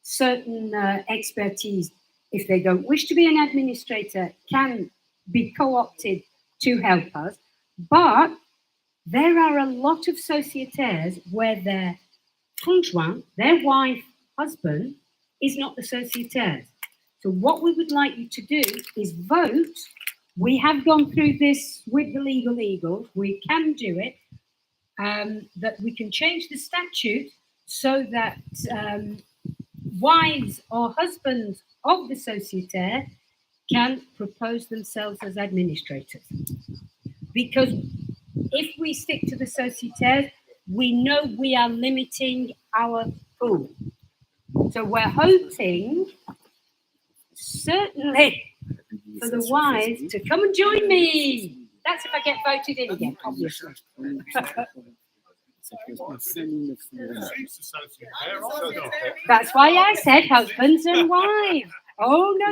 S7: certain expertise, if they don't wish to be an administrator, can be co-opted to help us. But there are a lot of sociétaires where their conjoint, their wife, husband, is not the sociétaire. So what we would like you to do is vote. We have gone through this with the legal eagles. We can do it. That we can change the statute so that wives or husbands of the sociétaire can propose themselves as administrators. Because if we stick to the sociétaire, we know we are limiting our pool. So we're hoping, certainly, for the wives to come and join me. That's if I get voted in again, obviously. That's why I said husbands and wives. Oh, no.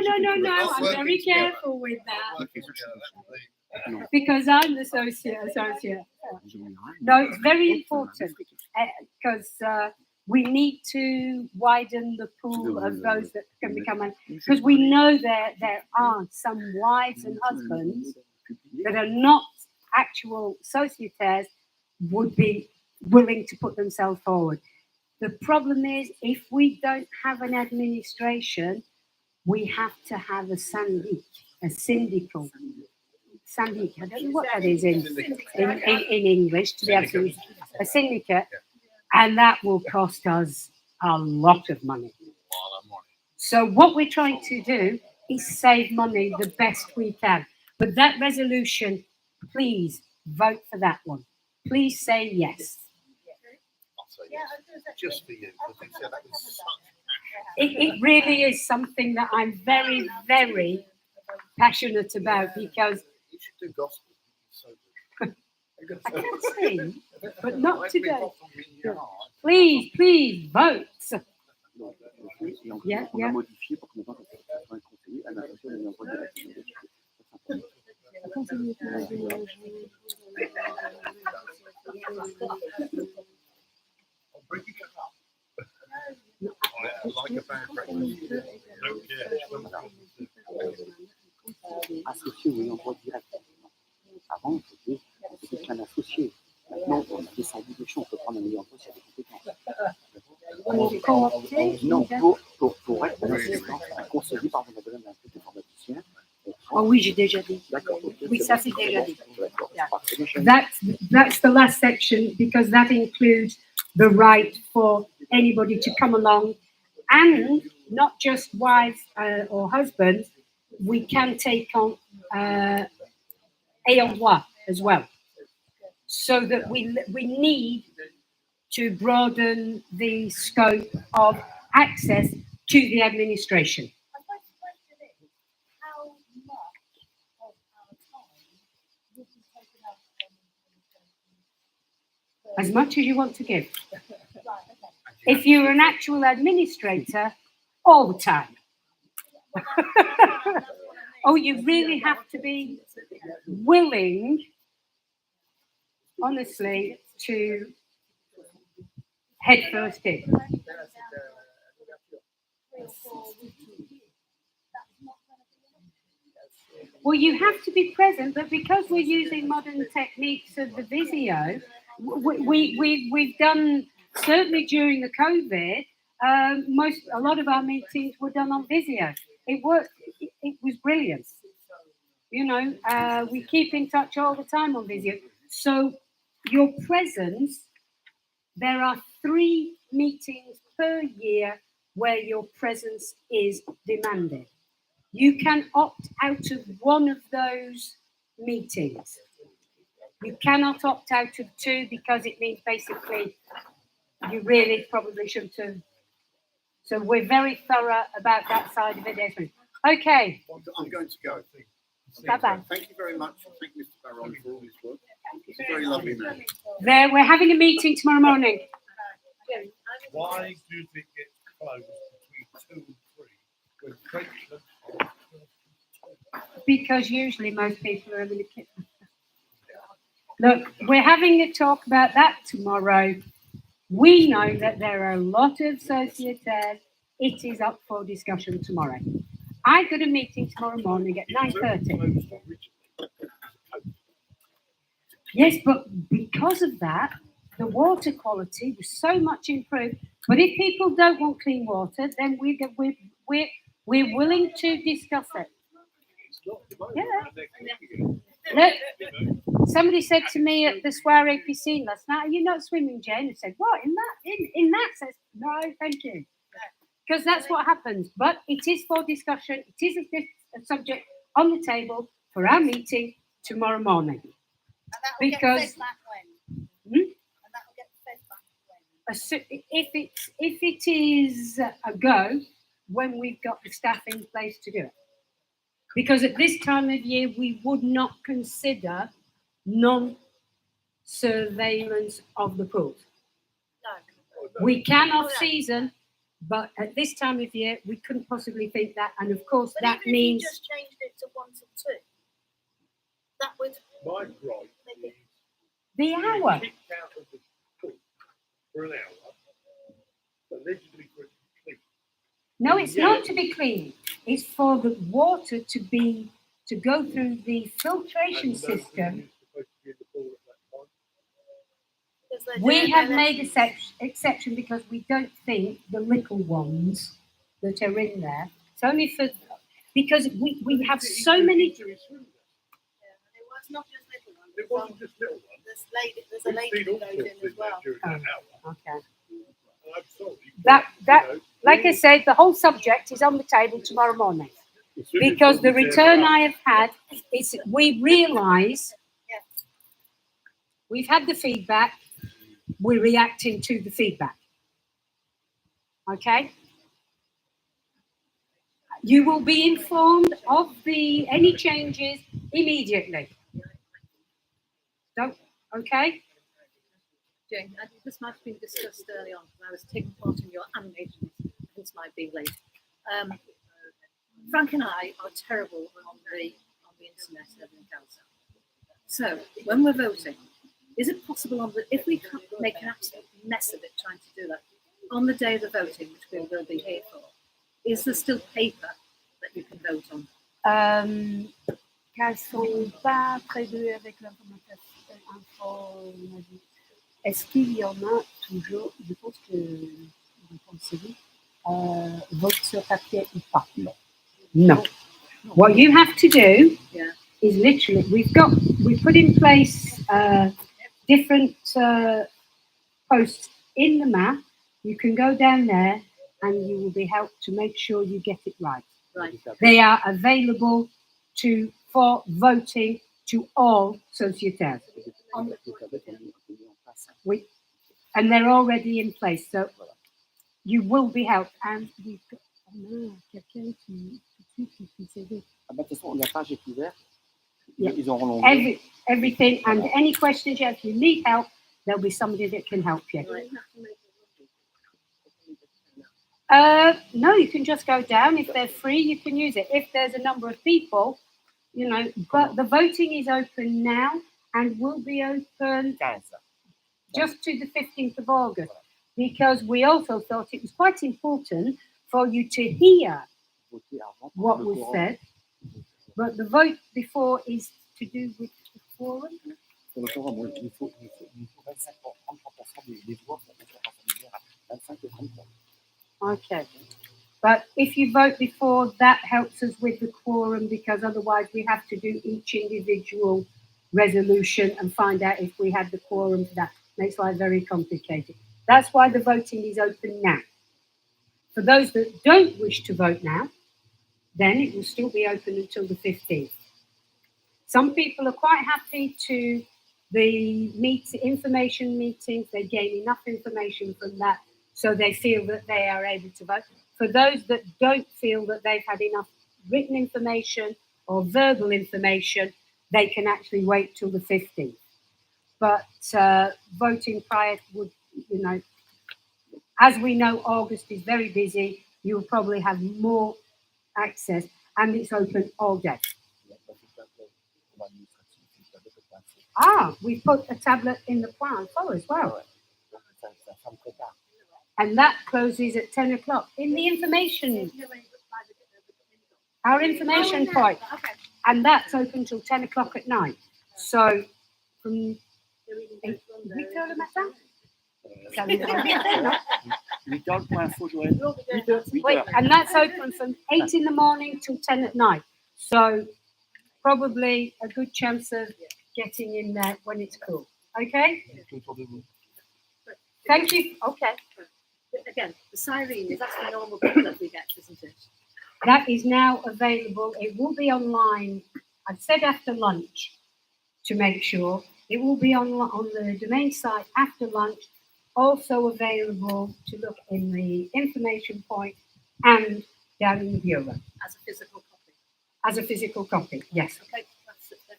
S7: I'm very careful with that. Because I'm the associate. No, it's very important because we need to widen the pool of those that can become, because we know there are some wives and husbands that are not actual sociétaires would be willing to put themselves forward. The problem is, if we don't have an administration, we have to have a syndic, a syndical. Syndic, I don't know what that is in English, to be absolutely, a syndicate, and that will cost us a lot of money. So what we're trying to do is save money the best we can. But that resolution, please vote for that one. Please say yes.
S3: Just for you, because that was such
S7: It really is something that I'm very, very passionate about, because
S3: you should do gospel. So good.
S7: I can sing, but not today. Please vote. Yeah.
S3: Like a bad breakfast.
S4: Associé ou envoi direct. Avant, c'était qu'un associé. Maintenant, on a des syndicats, on peut prendre un meilleur poste, il y a des compétences. Non, pour être un assistant, un conseiller, par exemple, un peu d'informaticien.
S7: Oh oui, j'ai déjà dit.
S4: D'accord.
S7: Oui, ça c'est déjà dit. That's the last section, because that includes the right for anybody to come along, and not just wives or husbands. We can take on ayant droit as well, so that we need to broaden the scope of access to the administration. As much as you want to give. If you're an actual administrator, all the time. Oh, you really have to be willing, honestly, to head first in. Well, you have to be present, but because we're using modern techniques of the Visio, we've done, certainly during the COVID, a lot of our meetings were done on Visio. It worked. It was brilliant. You know, we keep in touch all the time on Visio. So your presence, there are 3 meetings per year where your presence is demanded. You can opt out of one of those meetings. You cannot opt out of 2, because it means basically you really probably shouldn't have. So we're very thorough about that side of it, Desmond. Okay.
S3: I'm going to go.
S7: Bye-bye.
S3: Thank you very much. Thank you, Mr. Baron, for all his work. He's a very lovely man.
S7: There, we're having a meeting tomorrow morning.
S8: Why do it get closed between 2 and 3 when Craigslist?
S7: Because usually most people are in the kitchen. Look, we're having a talk about that tomorrow. We know that there are a lot of sociétaires. It is up for discussion tomorrow. I've got a meeting tomorrow morning at 9:30. Yes, but because of that, the water quality was so much improved. But if people don't want clean water, then we're willing to discuss it. Yeah. Look, somebody said to me at the soirée piscine last night, "Are you not swimming, Jane?" I said, "What, in that? In that?" I said, "No, thank you." Because that's what happens. But it is for discussion. It is a subject on the table for our meeting tomorrow morning. Because if it is a go, when we've got the staff in place to do it. Because at this time of year, we would not consider non-surveillance of the pools. We can off season, but at this time of year, we couldn't possibly think that. And of course,
S6: But
S7: that
S6: even
S7: means
S6: if you just changed it to 1 till 2, that would
S8: My gripe
S6: make it.
S7: the hour.
S8: kicked out of the pool for an hour, allegedly for it to be clean.
S7: No, it's not to be clean. It's for the water to go through the filtration
S8: And nobody
S7: system.
S8: was supposed to be in the pool at that time.
S6: Because they're
S7: We
S6: doing
S7: have
S6: their
S7: made
S6: lessons.
S7: exception because we don't think the little ones that are in there. It's only for because we have so many.
S6: Yeah, it was not just little ones.
S8: It wasn't just little ones.
S6: There's a lady
S8: We've
S6: that
S8: seen all
S6: goes
S8: sorts
S6: in as well.
S8: during that hour.
S7: Okay.
S8: And I'm sorry,
S7: That
S8: you know,
S7: like I said, the whole subject is on the table tomorrow morning.
S8: as soon as
S7: Because the
S8: somebody's
S7: return
S8: there,
S7: I have had is we realise we've had the feedback, we're reacting to the feedback. Okay? You will be informed of any changes immediately. Okay?
S11: Jane, this might have been discussed early on when I was taking part in your animation, hence my being late. Frank and I are terrible on the internet and everything else. So when we're voting, is it possible if we can make an absolute mess of it trying to do that on the day of the voting, which we will be here for? Is there still paper that you can vote on?
S7: Qu'elles sont pas très douées avec l'informatique. Est-ce qu'il y en a toujours, je pense que vote sur papier ou pas? No. What you have to do is literally, we've put in place different posts in the map. You can go down there and you will be helped to make sure you get it right.
S11: Right.
S7: They are available for voting to all sociétaires. And they're already in place, so you will be helped. And we've got quelqu'un qui s'aide.
S4: De toute façon, la page est ouverte.
S7: Yeah.
S4: Ils auront l'onglet.
S7: Everything and any questions you have, if you need help, there'll be somebody that can help you. No, you can just go down. If they're free, you can use it. If there's a number of people, but the voting is open now and will be open just to the 15th of August, because we also thought it was quite important for you to hear what was said. But the vote before is to do with the quorum.
S4: Pour le forum, oui, il faut 25 pour 33% des voix pour faire rassemblée à 25 et 33.
S7: Okay. But if you vote before, that helps us with the quorum, because otherwise we have to do each individual resolution and find out if we had the quorum for that. Makes life very complicated. That's why the voting is open now. For those that don't wish to vote now, then it will still be open until the 15th. Some people are quite happy to the information meetings. They gain enough information from that, so they feel that they are able to vote. For those that don't feel that they've had enough written information or verbal information, they can actually wait till the 15th. But voting prior would, as we know, August is very busy. You'll probably have more access, and it's open all day. We put a tablet in the plan for as well.
S4: Ça me prépare.
S7: And that closes at 10 o'clock. In the information, our information point. And that's open till 10 o'clock at night. So from 8 heures le matin?
S4: 8 heures pour info, Joël. 8 heures.
S7: Wait, and that's open from 8 in the morning till 10 at night. So probably a good chance of getting in there when it's cool. Okay? Thank you. Okay.
S11: Again, the siren is that's the normal booklet we get, isn't it?
S7: That is now available. It will be online. I've said after lunch to make sure. It will be on the domain site after lunch. Also available to look in the information point and down in the bureau.
S11: As a physical copy.
S7: As a physical copy, yes.
S11: Okay, that's it then.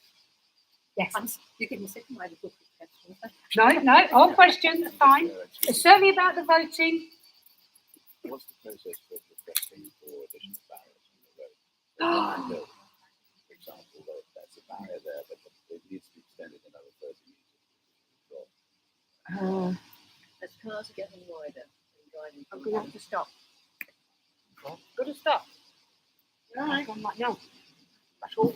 S7: Yes.
S11: You can sit in my book questions.
S7: No, all questions, fine. Certainly about the voting.
S3: What's the process for requesting for additional barriers on the road? For example, there's a barrier there, but it needs to be extended another 30 meters.
S11: As cars are getting wider and driving.
S7: I'm going to have to stop. Got to stop.
S11: Right.
S7: No, that's all.